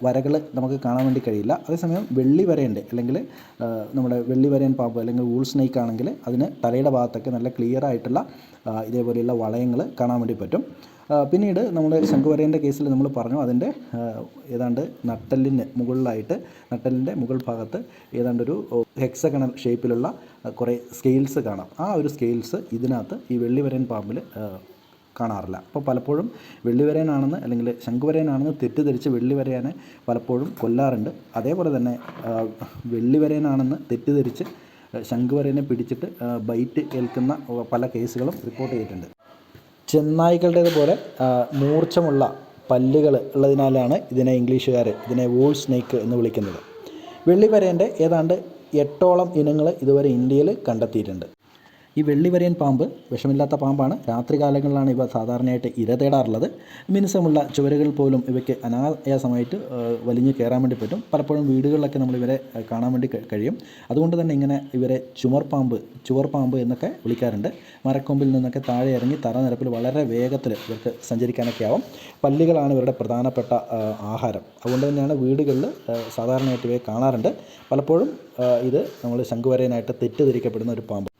Speaker 1: വരകൾ നമുക്ക് കാണാൻ വേണ്ടി കഴിയില്ല. അതേസമയം വെള്ളിവരേൻ്റെ അല്ലെങ്കിൽ നമ്മുടെ വെള്ളിവരയൻ പാമ്പ് അല്ലെങ്കിൽ വൂൾ സ്നേക്ക് ആണെങ്കിൽ അതിന് തലയുടെ ഭാഗത്തൊക്കെ നല്ല ക്ലിയർ ആയിട്ടുള്ള ഇതേപോലെയുള്ള വളയങ്ങൾ കാണാൻ വേണ്ടി പറ്റും. പിന്നീട് നമ്മൾ ശംഖുവരയൻ്റെ കേസിൽ നമ്മൾ പറഞ്ഞു, അതിൻ്റെ ഏതാണ്ട് നട്ടലിൻ്റെ മുകൾ ഭാഗത്ത് ഏതാണ്ടൊരു ഹെക്സഗണൽ ഷേപ്പിലുള്ള കുറേ സ്കെയിൽസ് കാണാം. ആ ഒരു സ്കെയിൽസ് ഇതിനകത്ത് ഈ വെള്ളിവരയൻ പാമ്പിൽ കാണാറില്ല. അപ്പോൾ പലപ്പോഴും വെള്ളിവരയനാണെന്ന് അല്ലെങ്കിൽ ശംഖുവരയനാണെന്ന് തെറ്റിദ്ധരിച്ച് വെള്ളിവരയനെ പലപ്പോഴും കൊല്ലാറുണ്ട്. അതേപോലെ തന്നെ വെള്ളിവരയനാണെന്ന് തെറ്റിദ്ധരിച്ച് ശംഖുവരയനെ പിടിച്ചിട്ട് ബൈറ്റ് ഏൽക്കുന്ന പല കേസുകളും റിപ്പോർട്ട് ചെയ്തിട്ടുണ്ട്. ചെന്നായ്ക്കളുടേതുപോലെ മൂർച്ചമുള്ള പല്ലുകൾ ഉള്ളതിനാലാണ് ഇംഗ്ലീഷുകാർ ഇതിനെ വൂൾ സ്നേക്ക് എന്ന് വിളിക്കുന്നത്. വെള്ളിവരയൻ്റെ ഏതാണ്ട് 8ഓളം ഇനങ്ങൾ ഇതുവരെ ഇന്ത്യയിൽ കണ്ടെത്തിയിട്ടുണ്ട്. ഈ വെള്ളിവരയൻ പാമ്പ് വിഷമില്ലാത്ത പാമ്പാണ്. രാത്രി കാലങ്ങളിലാണ് ഇവ സാധാരണയായിട്ട് ഇര തേടാറുള്ളത്. മിനുസമുള്ള ചുവരുകൾ പോലും ഇവയ്ക്ക് അനായാസമായിട്ട് വലിഞ്ഞ് കയറാൻ വേണ്ടി പറ്റും. പലപ്പോഴും വീടുകളിലൊക്കെ നമ്മൾ ഇവരെ കാണാൻ വേണ്ടി കഴിയും. അതുകൊണ്ട് തന്നെ ഇങ്ങനെ ഇവരെ ചുവർ പാമ്പ് എന്നൊക്കെ വിളിക്കാറുണ്ട്. മരക്കൊമ്പിൽ നിന്നൊക്കെ താഴെ ഇറങ്ങി തറനിരപ്പിൽ വളരെ വേഗത്തിൽ ഇവർക്ക് സഞ്ചരിക്കാനൊക്കെ ആവും. പല്ലുകളാണ് ഇവരുടെ പ്രധാനപ്പെട്ട ആഹാരം. അതുകൊണ്ട് തന്നെയാണ് വീടുകളിൽ സാധാരണയായിട്ട് ഇവയെ കാണാറുണ്ട്. പലപ്പോഴും ഇത് നമ്മൾ ശംഖുവരയനായിട്ട് തെറ്റിദ്ധരിക്കപ്പെടുന്ന ഒരു പാമ്പ്.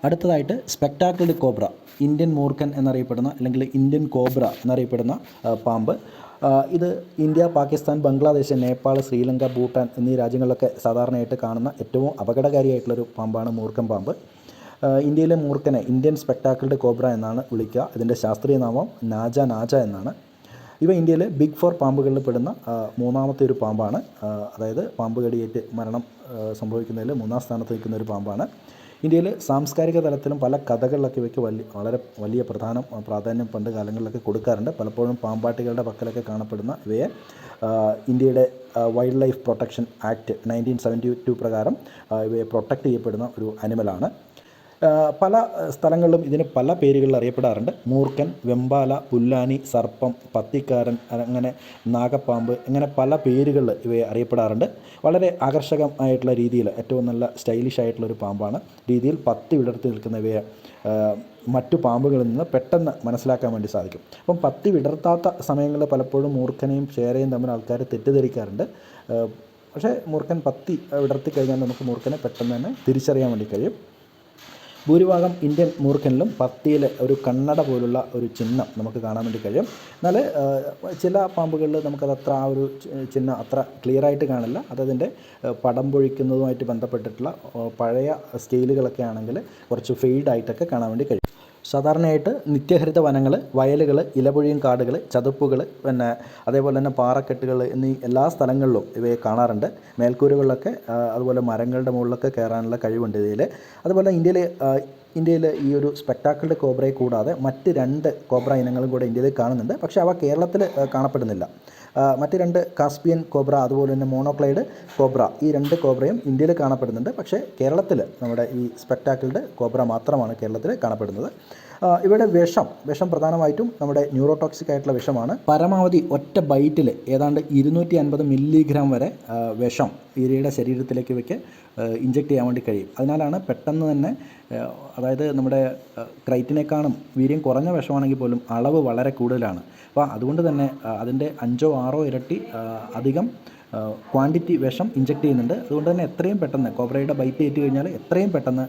Speaker 1: അടുത്തതായിട്ട് സ്പെക്ടാക്കിൾഡ് കോബ്ര, ഇന്ത്യൻ മൂർഖൻ എന്നറിയപ്പെടുന്ന അല്ലെങ്കിൽ ഇന്ത്യൻ കോബ്ര എന്നറിയപ്പെടുന്ന പാമ്പ്. ഇത് ഇന്ത്യ, പാകിസ്ഥാൻ, ബംഗ്ലാദേശ്, നേപ്പാൾ, ശ്രീലങ്ക, ഭൂട്ടാൻ എന്നീ രാജ്യങ്ങളിലൊക്കെ സാധാരണയായിട്ട് കാണുന്ന ഏറ്റവും അപകടകാരിയായിട്ടുള്ളൊരു പാമ്പാണ് മൂർഖൻ പാമ്പ്. ഇന്ത്യയിലെ മൂർഖനെ ഇന്ത്യൻ സ്പെക്ടാക്കിൾഡ് കോബ്ര എന്നാണ് വിളിക്കുക. ഇതിൻ്റെ ശാസ്ത്രീയ നാമം നാജ എന്നാണ്. ഇവ ഇന്ത്യയിലെ ബിഗ് 4 പാമ്പുകളിൽ പെടുന്ന 3ാമത്തെ ഒരു പാമ്പാണ്. അതായത് പാമ്പ് കടിയേറ്റ് മരണം സംഭവിക്കുന്നതിൽ 3ാം സ്ഥാനത്ത് നിൽക്കുന്ന ഒരു പാമ്പാണ്. ഇന്ത്യയിൽ സാംസ്കാരിക തലത്തിലും പല കഥകളിലൊക്കെ ഇവയ്ക്ക് വളരെ വലിയ പ്രാധാന്യം പണ്ട് കാലങ്ങളിലൊക്കെ കൊടുക്കാറുണ്ട്. പലപ്പോഴും പാമ്പാട്ടികളുടെ പക്കലൊക്കെ കാണപ്പെടുന്ന ഇവയെ ഇന്ത്യയുടെ വൈൽഡ് ലൈഫ് പ്രൊട്ടക്ഷൻ ആക്ട് 1972 പ്രകാരം ഇവയെ പ്രൊട്ടക്റ്റ് ചെയ്യപ്പെടുന്ന ഒരു അനിമലാണ്. പല സ്ഥലങ്ങളിലും ഇതിന് പല പേരുകളിൽ അറിയപ്പെടാറുണ്ട്. മൂർഖൻ, വെമ്പാല, പുല്ലാനി, സർപ്പം, പത്തിക്കാരൻ, അങ്ങനെ നാഗപ്പാമ്പ്, ഇങ്ങനെ പല പേരുകളിൽ ഇവയെ അറിയപ്പെടാറുണ്ട്. വളരെ ആകർഷകമായിട്ടുള്ള രീതിയിൽ ഏറ്റവും നല്ല സ്റ്റൈലിഷ് ആയിട്ടുള്ളൊരു പാമ്പാണ്. രീതിയിൽ പത്തി വിടർത്തി നിൽക്കുന്ന ഇവയെ മറ്റു പാമ്പുകളിൽ നിന്ന് പെട്ടെന്ന് മനസ്സിലാക്കാൻ വേണ്ടി സാധിക്കും. അപ്പം പത്തി വിടർത്താത്ത സമയങ്ങളിൽ പലപ്പോഴും മൂർഖനെയും ചേരയും തമ്മിൽ ആൾക്കാർ തെറ്റിദ്ധരിക്കാറുണ്ട്. പക്ഷേ മൂർഖൻ പത്തി വിടർത്തി കഴിഞ്ഞാൽ നമുക്ക് മൂർഖനെ പെട്ടെന്ന് തന്നെ തിരിച്ചറിയാൻ വേണ്ടി കഴിയും. ഭൂരിഭാഗം ഇന്ത്യൻ മൂർഖനിലും പത്തിയിൽ ഒരു കണ്ണട പോലുള്ള ഒരു ചിഹ്നം നമുക്ക് കാണാൻ വേണ്ടി കഴിയും. എന്നാൽ ചില പാമ്പുകളിൽ നമുക്കതത്ര ആ ഒരു ചിഹ്നം അത്ര ക്ലിയറായിട്ട് കാണില്ല. അതതിൻ്റെ പടം പൊഴിക്കുന്നതുമായിട്ട് ബന്ധപ്പെട്ടിട്ടുള്ള പഴയ സ്കെയിലുകളൊക്കെ ആണെങ്കിൽ കുറച്ച് ഫെയ്ഡായിട്ടൊക്കെ കാണാൻ വേണ്ടി കഴിയും. സാധാരണയായിട്ട് നിത്യഹരിത വനങ്ങൾ, വയലുകൾ, ഇലപൊഴിയും കാടുകൾ, ചതുപ്പുകൾ, പിന്നെ അതേപോലെ തന്നെ പാറക്കെട്ടുകൾ എന്നീ എല്ലാ സ്ഥലങ്ങളിലും ഇവയെ കാണാറുണ്ട്. മേൽക്കൂരകളിലൊക്കെ അതുപോലെ മരങ്ങളുടെ മുകളിലൊക്കെ കയറാനുള്ള കഴിവുണ്ട് ഇതിൽ. അതുപോലെ ഇന്ത്യയിൽ ഈ ഒരു സ്പെക്ടാക്കിൾഡ് കോബ്രയെ കൂടാതെ മറ്റ് 2 കോബ്ര ഇനങ്ങളും കൂടെ ഇന്ത്യയിൽ കാണുന്നുണ്ട്. പക്ഷേ അവ കേരളത്തിൽ കാണപ്പെടുന്നില്ല. മറ്റ് 2 കാസ്പിയൻ കോബ്ര അതുപോലെ തന്നെ മോണോക്ലൈഡ് കോബ്ര, ഈ 2 കോബ്രയും ഇന്ത്യയിൽ കാണപ്പെടുന്നുണ്ട്. പക്ഷേ കേരളത്തിൽ നമ്മുടെ ഈ സ്പെക്ടാക്കിൾഡ് കോബ്ര മാത്രമാണ് കേരളത്തിൽ കാണപ്പെടുന്നത്. ഇവയുടെ വിഷം പ്രധാനമായിട്ടും നമ്മുടെ ന്യൂറോടോക്സിക് ആയിട്ടുള്ള വിഷമാണ്. പരമാവധി ഒറ്റ ബൈറ്റിൽ ഏതാണ്ട് 250 മില്ലിഗ്രാം വരെ വിഷം ഇരയുടെ ശരീരത്തിലേക്ക് ഇവയ്ക്ക് ഇഞ്ചെക്ട് ചെയ്യാൻ വേണ്ടി കഴിയും. അതിനാലാണ് പെട്ടെന്ന് തന്നെ, അതായത് നമ്മുടെ ക്രൈറ്റിനേക്കാളും വീര്യം കുറഞ്ഞ വിഷമാണെങ്കിൽ പോലും അളവ് വളരെ കൂടുതലാണ്. അപ്പോൾ അതുകൊണ്ട് തന്നെ അതിൻ്റെ 5-6 ഇരട്ടി അധികം ക്വാണ്ടിറ്റി വിഷം ഇഞ്ചെക്ട് ചെയ്യുന്നുണ്ട്. അതുകൊണ്ട് തന്നെ എത്രയും പെട്ടെന്ന് കോബ്രയുടെ ബൈറ്റ് ഏറ്റു കഴിഞ്ഞാൽ എത്രയും പെട്ടെന്ന്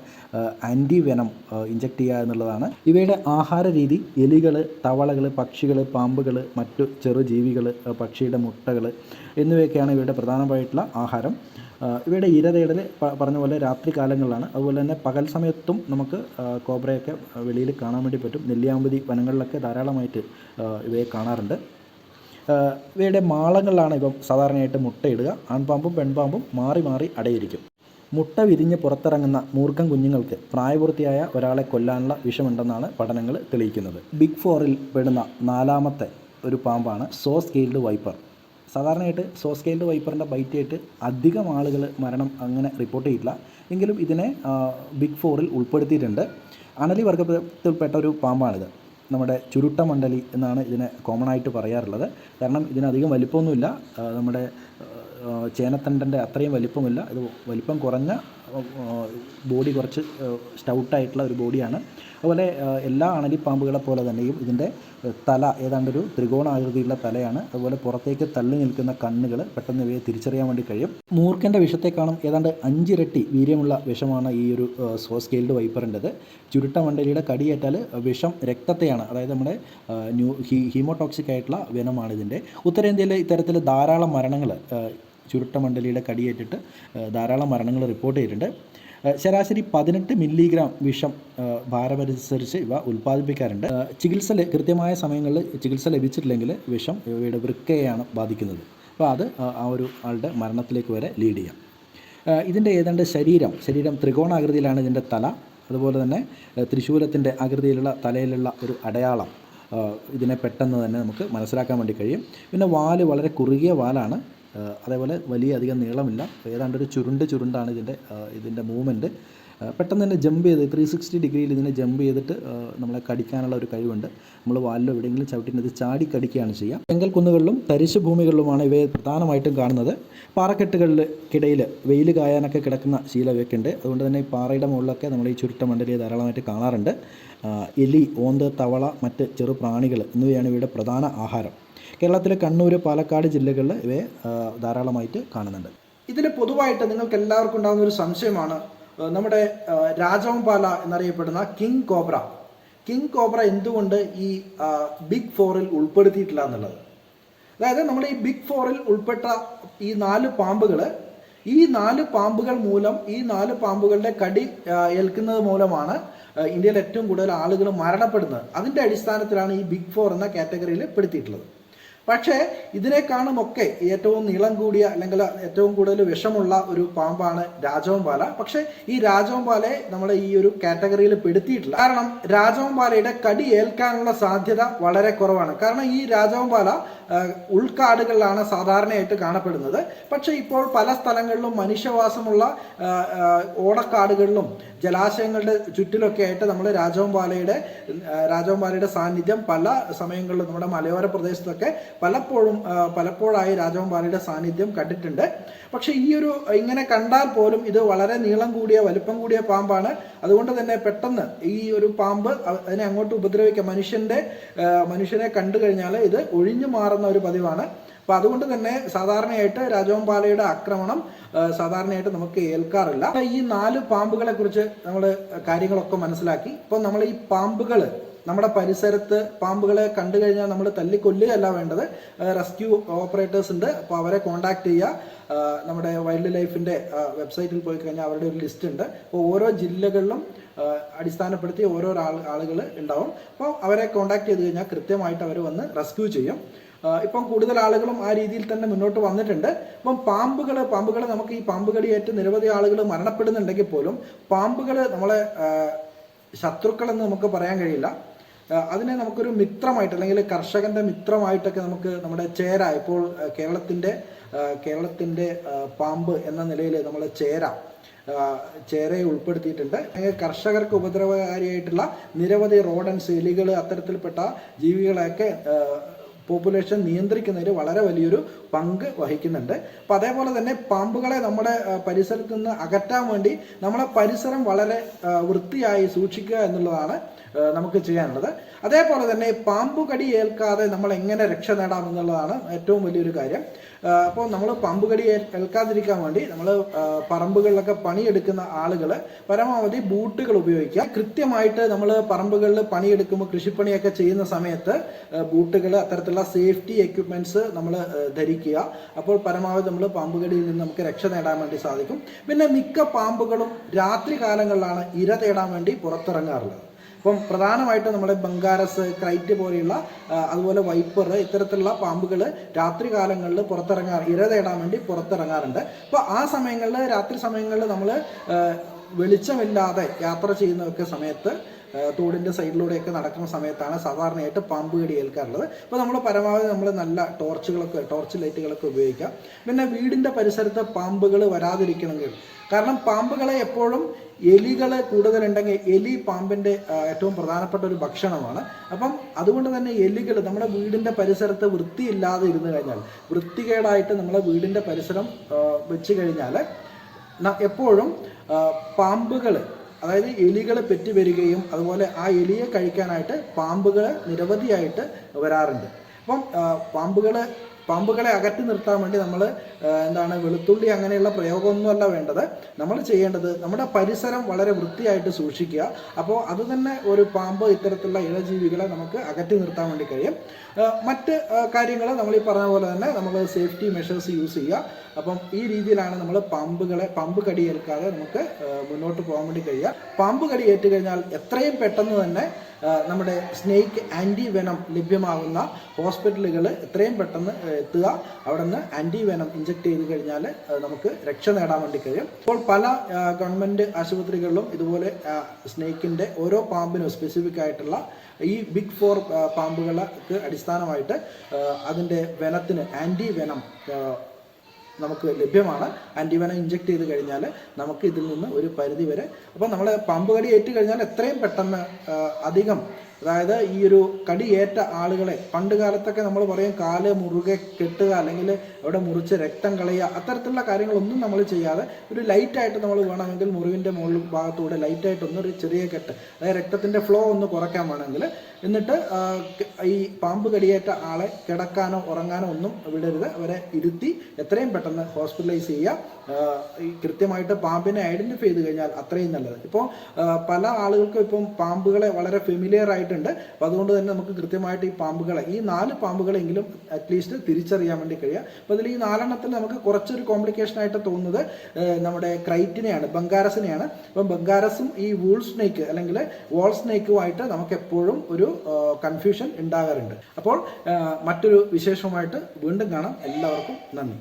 Speaker 1: ആൻറ്റി വെനം ഇഞ്ചെക്ട് ചെയ്യുക എന്നുള്ളതാണ്. ഇവയുടെ ആഹാര രീതി എലികൾ, തവളകൾ, പക്ഷികൾ, പാമ്പുകൾ, മറ്റു ചെറുജീവികൾ, പക്ഷിയുടെ മുട്ടകൾ എന്നിവയൊക്കെയാണ് ഇവയുടെ പ്രധാനമായിട്ടുള്ള ആഹാരം. ഇവയുടെ ഇര തേടൽ പറഞ്ഞ പോലെ രാത്രി കാലങ്ങളിലാണ്. അതുപോലെ തന്നെ പകൽ സമയത്തും നമുക്ക് കോബ്രയൊക്കെ വെളിയിൽ കാണാൻ വേണ്ടി പറ്റും. നെല്ലിയാമ്പതി വനങ്ങളിലൊക്കെ ധാരാളമായിട്ട് ഇവയെ കാണാറുണ്ട്. ഇവയുടെ മാളങ്ങളിലാണ് ഇവ സാധാരണയായിട്ട് മുട്ടയിടുക. ആൺപാമ്പും പെൺപാമ്പും മാറി മാറി അടയിരിക്കും. മുട്ട വിരിഞ്ഞ് പുറത്തിറങ്ങുന്ന മൂർഖൻ കുഞ്ഞുങ്ങൾക്ക് പ്രായപൂർത്തിയായ ഒരാളെ കൊല്ലാനുള്ള വിഷമുണ്ടെന്നാണ് പഠനങ്ങൾ തെളിയിക്കുന്നത്. ബിഗ് 4ൽ പെടുന്ന 4ാമത്തെ ഒരു പാമ്പാണ് സോ സ്കെയിൽഡ് വൈപ്പർ. സാധാരണയായിട്ട് സോ സ്കെയിൽഡ് വൈപ്പറിൻ്റെ ബൈറ്റായിട്ട് അധികം ആളുകൾ മരണം അങ്ങനെ റിപ്പോർട്ട് ചെയ്തിട്ടില്ല. എങ്കിലും ഇതിനെ ബിഗ് 4ൽ ഉൾപ്പെടുത്തിയിട്ടുണ്ട്. അണലി വർഗ്ഗത്തിൽപ്പെട്ട ഒരു പാമ്പാണിത്. നമ്മുടെ ചുരുട്ടമണ്ഡലി എന്നാണ് ഇതിനെ കോമൺ ആയിട്ട് പറയാറുള്ളത്. കാരണം ഇതിനധികം വലിപ്പമൊന്നുമില്ല. നമ്മുടെ ചേനത്തണ്ടൻ്റെ അത്രയും വലിപ്പമില്ല. ഇത് വലിപ്പം കുറഞ്ഞ ബോഡി, കുറച്ച് സ്റ്റൗട്ടായിട്ടുള്ള ഒരു ബോഡിയാണ്. അതുപോലെ എല്ലാ അണലിപ്പാമ്പുകളെ പോലെ തന്നെയും ഇതിൻ്റെ തല ഏതാണ്ടൊരു ത്രികോണാകൃതിയുള്ള തലയാണ്. അതുപോലെ പുറത്തേക്ക് തള്ളി നിൽക്കുന്ന കണ്ണുകൾ പെട്ടെന്ന് ഇവയെ തിരിച്ചറിയാൻ വേണ്ടി കഴിയും. മൂർഖൻ്റെ വിഷത്തെക്കാളും ഏതാണ്ട് 5 ഇരട്ടി വീര്യമുള്ള വിഷമാണ് ഈ ഒരു സോ സ്കെയിൽഡ് വൈപ്പറിൻ്റെത്. ചുരുട്ടമണ്ഡലിയുടെ കടിയേറ്റാൽ വിഷം രക്തത്തെയാണ്, അതായത് നമ്മുടെ ഹീമോടോക്സിക് ആയിട്ടുള്ള വെനമാണ് ഇതിൻ്റെ. ഉത്തരേന്ത്യയിൽ ഇത്തരത്തിൽ ധാരാളം മരണങ്ങൾ ചുരുട്ടമണ്ഡലിയുടെ കടിയേറ്റിട്ട് ധാരാളം മരണങ്ങൾ റിപ്പോർട്ട് ചെയ്തിട്ടുണ്ട്. ശരാശരി 18 മില്ലിഗ്രാം വിഷം ഭാരമനുസരിച്ച് ഇവ ഉൽപ്പാദിപ്പിക്കാറുണ്ട്. കൃത്യമായ സമയങ്ങളിൽ ചികിത്സ ലഭിച്ചിട്ടില്ലെങ്കിൽ വിഷം ഇവയുടെ വൃക്കയെയാണ് ബാധിക്കുന്നത്. അപ്പോൾ അത് ആ ഒരു ആളുടെ മരണത്തിലേക്ക് വരെ ലീഡ് ചെയ്യാം. ഇതിൻ്റെ ഏതാണ്ട് ശരീരം ത്രികോണാകൃതിയിലാണ് ഇതിൻ്റെ തല. അതുപോലെ തന്നെ ത്രിശൂലത്തിൻ്റെ ആകൃതിയിലുള്ള തലയിലുള്ള ഒരു അടയാളം ഇതിനെ പെട്ടെന്ന് തന്നെ നമുക്ക് മനസ്സിലാക്കാൻ വേണ്ടി കഴിയും. പിന്നെ വാല് വളരെ കുറുകിയ വാലാണ്. അതേപോലെ വലിയ അധികം നീളമില്ല. ഏതാണ്ടൊരു ചുരുണ്ടാണ് ഇതിൻ്റെ മൂവ്മെൻറ്റ്. പെട്ടെന്ന് തന്നെ ജമ്പ് ചെയ്ത് 360 ഡിഗ്രിയിൽ ഇതിനെ ജമ്പ് ചെയ്തിട്ട് നമ്മളെ കടിക്കാനുള്ള ഒരു കഴിവുണ്ട്. നമ്മൾ വാലിലോ എവിടെയെങ്കിലും ചവിട്ടിനത് ചാടി കടിക്കുകയാണ് ചെയ്യുക. ചെങ്കൽ കുന്നുകളിലും തരിശു ഭൂമികളിലുമാണ് ഇവയെ പ്രധാനമായിട്ടും കാണുന്നത്. പാറക്കെട്ടുകൾക്കിടയിൽ വെയിൽ കായാനൊക്കെ കിടക്കുന്ന ശീലം ഇവയ്ക്കുണ്ട്. അതുകൊണ്ട് തന്നെ ഈ പാറയുടെ മുകളിലൊക്കെ നമ്മൾ ഈ ചുരുട്ടമണ്ഡലിയെ ധാരാളമായിട്ട് കാണാറുണ്ട്. എലി, ഓന്ത്, തവള, മറ്റ് ചെറു പ്രാണികൾ എന്നിവയാണ് ഇവയുടെ പ്രധാന ആഹാരം. കേരളത്തിലെ കണ്ണൂർ, പാലക്കാട് ജില്ലകളിൽ ഇവയെ ധാരാളമായിട്ട് കാണുന്നുണ്ട്. ഇതിൽ പൊതുവായിട്ട് നിങ്ങൾക്ക് എല്ലാവർക്കും ഉണ്ടാകുന്ന ഒരു സംശയമാണ് നമ്മുടെ രാജവംപാല എന്നറിയപ്പെടുന്ന കിങ് കോബ്ര എന്തുകൊണ്ട് ഈ ബിഗ് 4ൽ ഉൾപ്പെടുത്തിയിട്ടില്ല എന്നുള്ളത്. അതായത് നമ്മൾ ഈ ബിഗ് 4ൽ ഉൾപ്പെട്ട ഈ 4 പാമ്പുകൾ മൂലം, ഈ 4 പാമ്പുകളുടെ കടി ഏൽക്കുന്നത് മൂലമാണ് ഇന്ത്യയിൽ ഏറ്റവും കൂടുതൽ ആളുകൾ മരണപ്പെടുന്നത്. അതിൻ്റെ അടിസ്ഥാനത്തിലാണ് ഈ ബിഗ് 4 എന്ന കാറ്റഗറിയിൽ പെടുത്തിയിട്ടുള്ളത്. പക്ഷേ ഇതിനേക്കാളുമൊക്കെ ഏറ്റവും നീളം കൂടിയ അല്ലെങ്കിൽ ഏറ്റവും കൂടുതൽ വിഷമുള്ള ഒരു പാമ്പാണ് രാജവെമ്പാല. പക്ഷേ ഈ രാജവെമ്പാലയെ നമ്മൾ ഈ ഒരു കാറ്റഗറിയിൽ പെടുത്തിയിട്ടില്ല. കാരണം രാജവെമ്പാലയുടെ കടി ഏൽക്കാനുള്ള സാധ്യത വളരെ കുറവാണ്. കാരണം ഈ രാജവെമ്പാല ഉൾക്കാടുകളിലാണ് സാധാരണയായിട്ട് കാണപ്പെടുന്നത്. പക്ഷേ ഇപ്പോൾ പല സ്ഥലങ്ങളിലും മനുഷ്യവാസമുള്ള ഓടക്കാടുകളിലും ജലാശയങ്ങളുടെ ചുറ്റിലൊക്കെ ആയിട്ട് നമ്മൾ രാജവെമ്പാലയുടെ സാന്നിധ്യം പല സമയങ്ങളിലും നമ്മുടെ മലയോര പ്രദേശത്തൊക്കെ പലപ്പോഴായി രാജവെമ്പാലയുടെ സാന്നിധ്യം കണ്ടിട്ടുണ്ട്. പക്ഷെ ഇങ്ങനെ കണ്ടാൽ പോലും ഇത് വളരെ നീളം കൂടിയ വലിപ്പം കൂടിയ പാമ്പാണ്. അതുകൊണ്ട് തന്നെ പെട്ടെന്ന് ഈ ഒരു പാമ്പ് അതിനെ അങ്ങോട്ട് ഉപദ്രവിക്കുക മനുഷ്യനെ കണ്ടു കഴിഞ്ഞാൽ ഇത് ഒഴിഞ്ഞു മാറുന്ന ഒരു പതിവാണ്. അപ്പൊ അതുകൊണ്ട് തന്നെ സാധാരണയായിട്ട് രാജവെമ്പാലയുടെ ആക്രമണം സാധാരണയായിട്ട് നമുക്ക് ഏൽക്കാറില്ല. ഈ 4 പാമ്പുകളെ കുറിച്ച് നമ്മൾ കാര്യങ്ങളൊക്കെ മനസ്സിലാക്കി. ഇപ്പൊ നമ്മൾ ഈ പാമ്പുകൾ നമ്മുടെ പരിസരത്ത് പാമ്പുകളെ കണ്ടു കഴിഞ്ഞാൽ നമ്മൾ തല്ലിക്കൊല്ലുകയല്ല വേണ്ടത്. റെസ്ക്യൂ ഓപ്പറേറ്റേഴ്സ് ഉണ്ട്. അപ്പോൾ അവരെ കോൺടാക്ട് ചെയ്യുക. നമ്മുടെ വൈൽഡ് ലൈഫിന്റെ വെബ്സൈറ്റിൽ പോയി കഴിഞ്ഞാൽ അവരുടെ ഒരു ലിസ്റ്റ് ഉണ്ട്. അപ്പോൾ ഓരോ ജില്ലകളിലും അടിസ്ഥാനപ്പെടുത്തി ഓരോ ആളുകൾ ഉണ്ടാവും. അപ്പോൾ അവരെ കോൺടാക്ട് ചെയ്ത് കഴിഞ്ഞാൽ കൃത്യമായിട്ട് അവർ വന്ന് റെസ്ക്യൂ ചെയ്യും. ഇപ്പം കൂടുതൽ ആളുകളും ആ രീതിയിൽ തന്നെ മുന്നോട്ട് വന്നിട്ടുണ്ട്. ഇപ്പം പാമ്പുകൾ നമുക്ക് ഈ പാമ്പ് കടിയേറ്റ് നിരവധി ആളുകൾ മരണപ്പെടുന്നുണ്ടെങ്കിൽ പോലും പാമ്പുകൾ നമ്മളെ ശത്രുക്കളെന്ന് നമുക്ക് പറയാൻ കഴിയില്ല. അതിനെ നമുക്കൊരു മിത്രമായിട്ട് അല്ലെങ്കിൽ കർഷകന്റെ മിത്രമായിട്ടൊക്കെ നമുക്ക് നമ്മുടെ ചേര, ഇപ്പോൾ കേരളത്തിന്റെ പാമ്പ് എന്ന നിലയിൽ നമ്മൾ ചേരയെ ഉൾപ്പെടുത്തിയിട്ടുണ്ട്. കർഷകർക്ക് ഉപദ്രവകാരിയായിട്ടുള്ള നിരവധി റോഡൻസ്, എലികൾ, അത്തരത്തിൽപ്പെട്ട ജീവികളെയൊക്കെ പോപ്പുലേഷൻ നിയന്ത്രിക്കുന്നതിൽ വളരെ വലിയൊരു പങ്ക് വഹിക്കുന്നുണ്ട്. അപ്പം അതേപോലെ തന്നെ പാമ്പുകളെ നമ്മുടെ പരിസരത്ത് നിന്ന് അകറ്റാൻ വേണ്ടി നമ്മളെ പരിസരം വളരെ വൃത്തിയായി സൂക്ഷിക്കുക എന്നുള്ളതാണ് നമുക്ക് ചെയ്യാനുള്ളത്. അതേപോലെ തന്നെ പാമ്പ് കടി ഏൽക്കാതെ നമ്മൾ എങ്ങനെ രക്ഷ നേടാം എന്നുള്ളതാണ് ഏറ്റവും വലിയൊരു കാര്യം. അപ്പോൾ നമ്മൾ പാമ്പ് കടി ഏൽക്കാതിരിക്കാൻ വേണ്ടി നമ്മൾ പറമ്പുകളിലൊക്കെ പണിയെടുക്കുന്ന ആളുകൾ പരമാവധി ബൂട്ടുകൾ ഉപയോഗിക്കുക. കൃത്യമായിട്ട് നമ്മൾ പറമ്പുകളിൽ പണിയെടുക്കുമ്പോൾ കൃഷിപ്പണിയൊക്കെ ചെയ്യുന്ന സമയത്ത് ബൂട്ടുകൾ, അത്തരത്തിലുള്ള സേഫ്റ്റി എക്യുപ്മെന്റ്സ് നമ്മൾ ധരിക്കുക. അപ്പോൾ പരമാവധി നമ്മൾ പാമ്പ് കടിയിൽ നിന്ന് നമുക്ക് രക്ഷ നേടാൻ വേണ്ടി സാധിക്കും. പിന്നെ മിക്ക പാമ്പുകളും രാത്രി കാലങ്ങളിലാണ് ഇര തേടാൻ വേണ്ടി പുറത്തിറങ്ങാറുള്ളത്. അപ്പം പ്രധാനമായിട്ടും നമ്മുടെ ബംഗാരസ്, ക്രൈറ്റ് പോലെയുള്ള അതുപോലെ വൈപ്പർ, ഇത്തരത്തിലുള്ള പാമ്പുകൾ രാത്രി കാലങ്ങളിൽ ഇര തേടാൻ വേണ്ടി പുറത്തിറങ്ങാറുണ്ട്. അപ്പോൾ ആ സമയങ്ങളിൽ, രാത്രി സമയങ്ങളിൽ നമ്മൾ വെളിച്ചമില്ലാതെ യാത്ര ചെയ്യുന്നതൊക്കെ സമയത്ത് തോടിൻ്റെ സൈഡിലൂടെയൊക്കെ നടക്കുന്ന സമയത്താണ് സാധാരണയായിട്ട് പാമ്പ് കടി ഏൽക്കാറുള്ളത്. അപ്പോൾ നമ്മൾ പരമാവധി നല്ല ടോർച്ച് ലൈറ്റുകളൊക്കെ ഉപയോഗിക്കാം. പിന്നെ വീടിൻ്റെ പരിസരത്ത് പാമ്പുകൾ വരാതിരിക്കണമെങ്കിൽ, കാരണം പാമ്പുകളെ എപ്പോഴും എലികൾ കൂടുതലുണ്ടെങ്കിൽ എലി പാമ്പിൻ്റെ ഏറ്റവും പ്രധാനപ്പെട്ട ഒരു ഭക്ഷണമാണ്. അപ്പം അതുകൊണ്ട് തന്നെ എലികൾ നമ്മുടെ വീടിൻ്റെ പരിസരത്ത് വൃത്തിയില്ലാതെ ഇരുന്ന് കഴിഞ്ഞാൽ, വൃത്തികേടായിട്ട് നമ്മളെ വീടിൻ്റെ പരിസരം വെച്ച് കഴിഞ്ഞാൽ എപ്പോഴും പാമ്പുകൾ, അതായത് എലികൾ പെറ്റുവരികയും അതുപോലെ ആ എലിയെ കഴിക്കാനായിട്ട് പാമ്പുകൾ നിരവധിയായിട്ട് വരാറുണ്ട്. അപ്പം പാമ്പുകളെ അകറ്റി നിർത്താൻ വേണ്ടി നമ്മൾ വെളുത്തുള്ളി അങ്ങനെയുള്ള പ്രയോഗമൊന്നുമല്ല വേണ്ടത്. നമ്മൾ ചെയ്യേണ്ടത് നമ്മുടെ പരിസരം വളരെ വൃത്തിയായിട്ട് സൂക്ഷിക്കുക. അപ്പോൾ അത് തന്നെ ഒരു പാമ്പ്, ഇത്തരത്തിലുള്ള ഇഴജീവികളെ നമുക്ക് അകറ്റി നിർത്താൻ വേണ്ടി കഴിയും. മറ്റ് കാര്യങ്ങൾ നമ്മൾ ഈ പറഞ്ഞ പോലെ തന്നെ നമ്മൾ സേഫ്റ്റി മെഷേഴ്സ് യൂസ് ചെയ്യുക. അപ്പം ഈ രീതിയിലാണ് നമ്മൾ പാമ്പ് കടിയേൽക്കാതെ നമുക്ക് മുന്നോട്ട് പോകാൻ വേണ്ടി കഴിയുക. പാമ്പ് കടിയേറ്റ് കഴിഞ്ഞാൽ എത്രയും പെട്ടെന്ന് തന്നെ നമ്മുടെ സ്നേക്ക് ആൻറ്റി വെനം ലഭ്യമാകുന്ന ഹോസ്പിറ്റലുകൾ എത്രയും പെട്ടെന്ന് എത്തുക. അവിടെ നിന്ന് ആൻറ്റി വെനം ഇഞ്ചക്ട് ചെയ്ത് കഴിഞ്ഞാൽ നമുക്ക് രക്ഷ നേടാൻ വേണ്ടി കഴിയും. ഇപ്പോൾ പല ഗവൺമെൻറ് ആശുപത്രികളിലും ഇതുപോലെ സ്നേക്കിൻ്റെ ഓരോ പാമ്പിനും സ്പെസിഫിക് ആയിട്ടുള്ള ഈ ബിഗ് 4 പാമ്പുകൾക്ക് അടിസ്ഥാനമായിട്ട് അതിൻ്റെ വെനത്തിന് ആൻറ്റി വെനം നമുക്ക് ലഭ്യമാണ്. ആൻറ്റിവെനം ഇഞ്ചക്ട് ചെയ്ത് കഴിഞ്ഞാൽ നമുക്ക് ഇതിൽ നിന്ന് ഒരു പരിധി വരെ, അപ്പോൾ നമ്മൾ പാമ്പ് കടി ഏറ്റു കഴിഞ്ഞാൽ എത്രയും പെട്ടെന്ന് അധികം, അതായത് ഈ ഒരു കടിയേറ്റ ആളുകളെ പണ്ട് കാലത്തൊക്കെ നമ്മൾ പറയും കാല് മുറുകെ കെട്ടുക, അല്ലെങ്കിൽ അവിടെ മുറിച്ച് രക്തം കളയുക, അത്തരത്തിലുള്ള കാര്യങ്ങളൊന്നും നമ്മൾ ചെയ്യാതെ ഒരു ലൈറ്റായിട്ട് നമ്മൾ വേണമെങ്കിൽ മുറിവിൻ്റെ മുകളിൽ ഭാഗത്തൂടെ ലൈറ്റായിട്ടൊന്നൊരു ചെറിയ കെട്ട്, അതായത് രക്തത്തിൻ്റെ ഫ്ലോ ഒന്ന് കുറയ്ക്കാൻ വേണമെങ്കിൽ, എന്നിട്ട് ഈ പാമ്പ് കടിയേറ്റ ആളെ കിടക്കാനോ ഉറങ്ങാനോ ഒന്നും വിടരുത്. അവരെ ഇരുത്തി എത്രയും പെട്ടെന്ന് ഹോസ്പിറ്റലൈസ് ചെയ്യുക. ഈ കൃത്യമായിട്ട് പാമ്പിനെ ഐഡൻറ്റിഫൈ ചെയ്ത് കഴിഞ്ഞാൽ അത്രയും നല്ലത്. ഇപ്പോൾ പല ആളുകൾക്കും ഇപ്പം പാമ്പുകളെ വളരെ ഫെമിലിയർ ആയിട്ടുണ്ട്. അപ്പോൾ അതുകൊണ്ട് തന്നെ നമുക്ക് കൃത്യമായിട്ട് ഈ 4 പാമ്പുകളെങ്കിലും അറ്റ്ലീസ്റ്റ് തിരിച്ചറിയാൻ വേണ്ടി കഴിയുക. അപ്പോൾ അതിൽ ഈ 4 എണ്ണത്തിൽ നമുക്ക് കുറച്ചൊരു കോംപ്ലിക്കേഷൻ ആയിട്ട് തോന്നുന്നത് നമ്മുടെ ക്രൈറ്റിനെയാണ്, ബംഗാരസിനെയാണ്. അപ്പം ബംഗാരസും ഈ വൂൾ സ്നേക്ക് അല്ലെങ്കിൽ വാൾ സ്നേക്കുമായിട്ട് നമുക്ക് എപ്പോഴും ഒരു കൺഫ്യൂഷൻ ഉണ്ടാകാറുണ്ട്. അപ്പോൾ മറ്റൊരു വിശേഷവുമായിട്ട് വീണ്ടും കാണാം. എല്ലാവർക്കും നന്ദി.